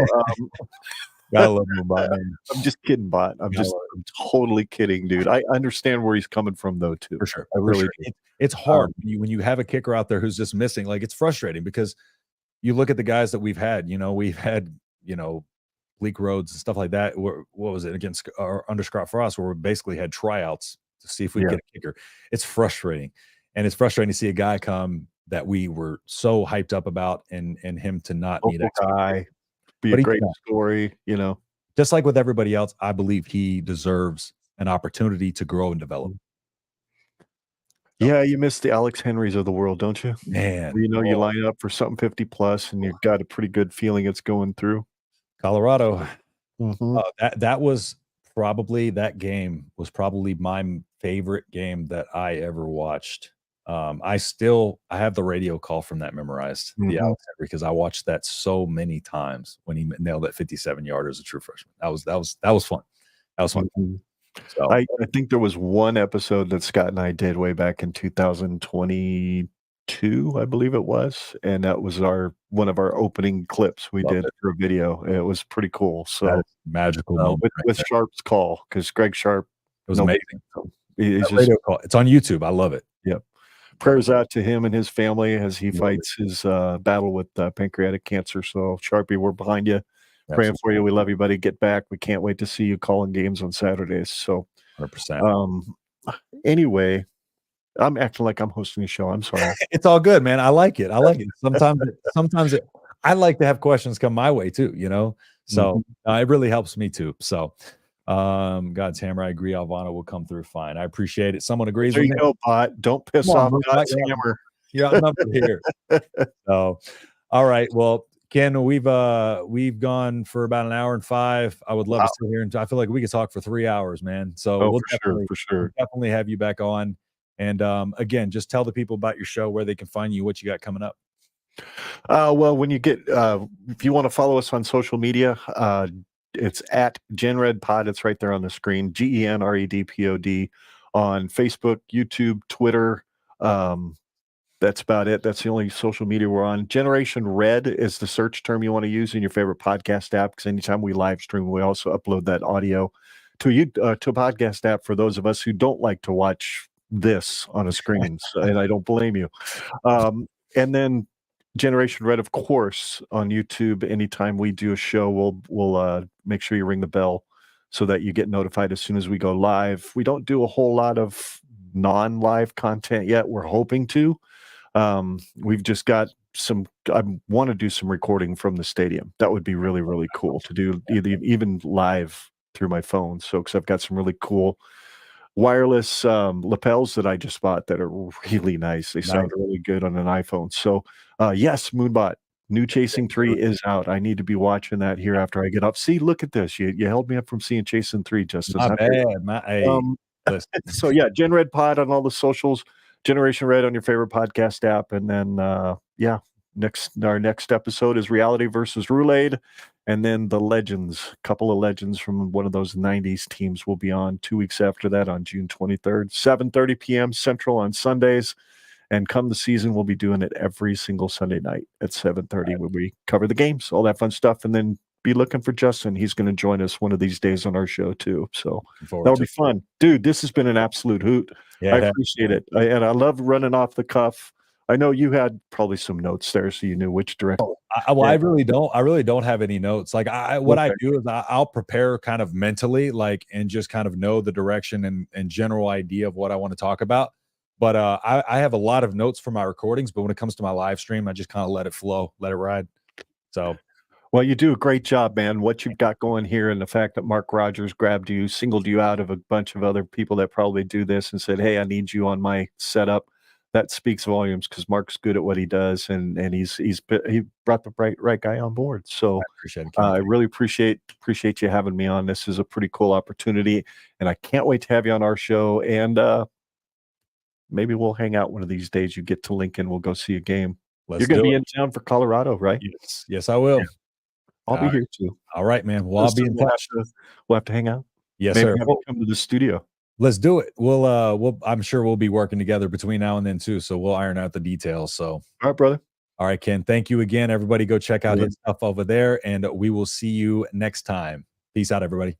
gotta love Moonbot, man. I'm just kidding, Bot. I'm totally kidding, dude. I understand where he's coming from though, too. For sure. I really do. It's hard when you have a kicker out there who's just missing. Like, it's frustrating, because you look at the guys that we've had, Bleak Rhodes and stuff like that. What was it against under Scott Frost, where we basically had tryouts to see if we could get a kicker. It's frustrating. And it's frustrating to see a guy come that we were so hyped up about and him to not meet guy. be a great story, you know. Just like with everybody else, I believe he deserves an opportunity to grow and develop. Yeah, you miss the Alex Henrys of the world, don't you? Man, you know, you line up for something 50 plus, and you've got a pretty good feeling it's going through. Colorado. Mhm. That game was probably my favorite game that I ever watched. I have the radio call from that memorized, the Alex Henry, because I watched that so many times when he nailed that 57-yarder as a true freshman. That was fun. That was fun. So I think there was one episode that Scott and I did way back in 2022, I believe it was, and that was one of our opening clips we did for a video. It was pretty cool. So magical moment with Sharp's call, because Greg Sharp, it was amazing. He's just radio call. It's on YouTube. I love it. Yep. Prayers out to him and his family as he fights his battle with pancreatic cancer. So Sharpie, we're behind you. Praying for you. We love you, buddy. Get back. We can't wait to see you calling games on Saturdays. So 100%. Anyway, I'm acting like I'm hosting a show. I'm sorry. It's all good, man. I like it. Sometimes I like to have questions come my way too, you know? So it really helps me too. So God's hammer, I agree. Alvana will come through fine. I appreciate it. Someone agrees there with you me. go, bot. Don't piss off God's hammer. You're outnumbered here. So, all right. Well, Ken, we've gone for about an hour and 5. I would love to sit here and I feel like we could talk for 3 hours, man. So we'll for sure. definitely have you back on. And again, just tell the people about your show, where they can find you, what you got coming up. Well, when you get if you want to follow us on social media, it's at GenRedPod. It's right there on the screen. GenRedPod on Facebook, YouTube, Twitter. That's about it. That's the only social media we're on. Generation Red is the search term you want to use in your favorite podcast app, because anytime we live stream, we also upload that audio to a podcast app for those of us who don't like to watch this on a screen. And I don't blame you. And then Generation Red, of course, on YouTube. Anytime we do a show, we'll make sure you ring the bell so that you get notified as soon as we go live. We don't do a whole lot of non-live content yet. We're hoping to. We've just got I want to do some recording from the stadium. That would be really, really cool to do even live through my phone. So, because I've got some really cool wireless lapels that I just bought that are really nice. They sound really good on an iPhone. So, yes, Moonbot, new Chasing 3 is out. I need to be watching that here after I get up. See, look at this. You held me up from seeing Chasing 3, Justin. My bad. So, yeah, Gen Red Pod on all the socials. Generation Red on your favorite podcast app. And then, our next episode is Reality versus Roulade. And then the legends, a couple of legends from one of those 90s teams will be on 2 weeks after that on June 23rd, 7:30 p.m. Central on Sundays. And come the season, we'll be doing it every single Sunday night at 7:30 where we cover the games, all that fun stuff. And then be looking for Justin. He's going to join us one of these days on our show too. So that'll be fun. Dude, this has been an absolute hoot. I appreciate it. And I love running off the cuff. I know you had probably some notes there, so you knew which direction. I really don't have any notes. Like I do is I'll prepare kind of mentally, like, and just kind of know the direction and general idea of what I want to talk about. But I have a lot of notes for my recordings, but when it comes to my live stream, I just kind of let it flow, let it ride. So. Well, you do a great job, man. What you've got going here, and the fact that Mark Rogers grabbed you, singled you out of a bunch of other people that probably do this and said, "Hey, I need you on my setup." That speaks volumes, because Mark's good at what he does, and he brought the right guy on board. So I really appreciate you having me on. This is a pretty cool opportunity, and I can't wait to have you on our show. And maybe we'll hang out one of these days. You get to Lincoln, we'll go see a game. You're going to be in town for Colorado, right? Yes, I will. Yeah. I'll be here too. All right, man. Well, I'll be in touch. We'll have to hang out. Yes, maybe sir. Have you come to the studio. Let's do it. I'm sure we'll be working together between now and then too. So we'll iron out the details. So, all right, brother. All right, Ken. Thank you again. Everybody go check out his stuff over there, and we will see you next time. Peace out, everybody.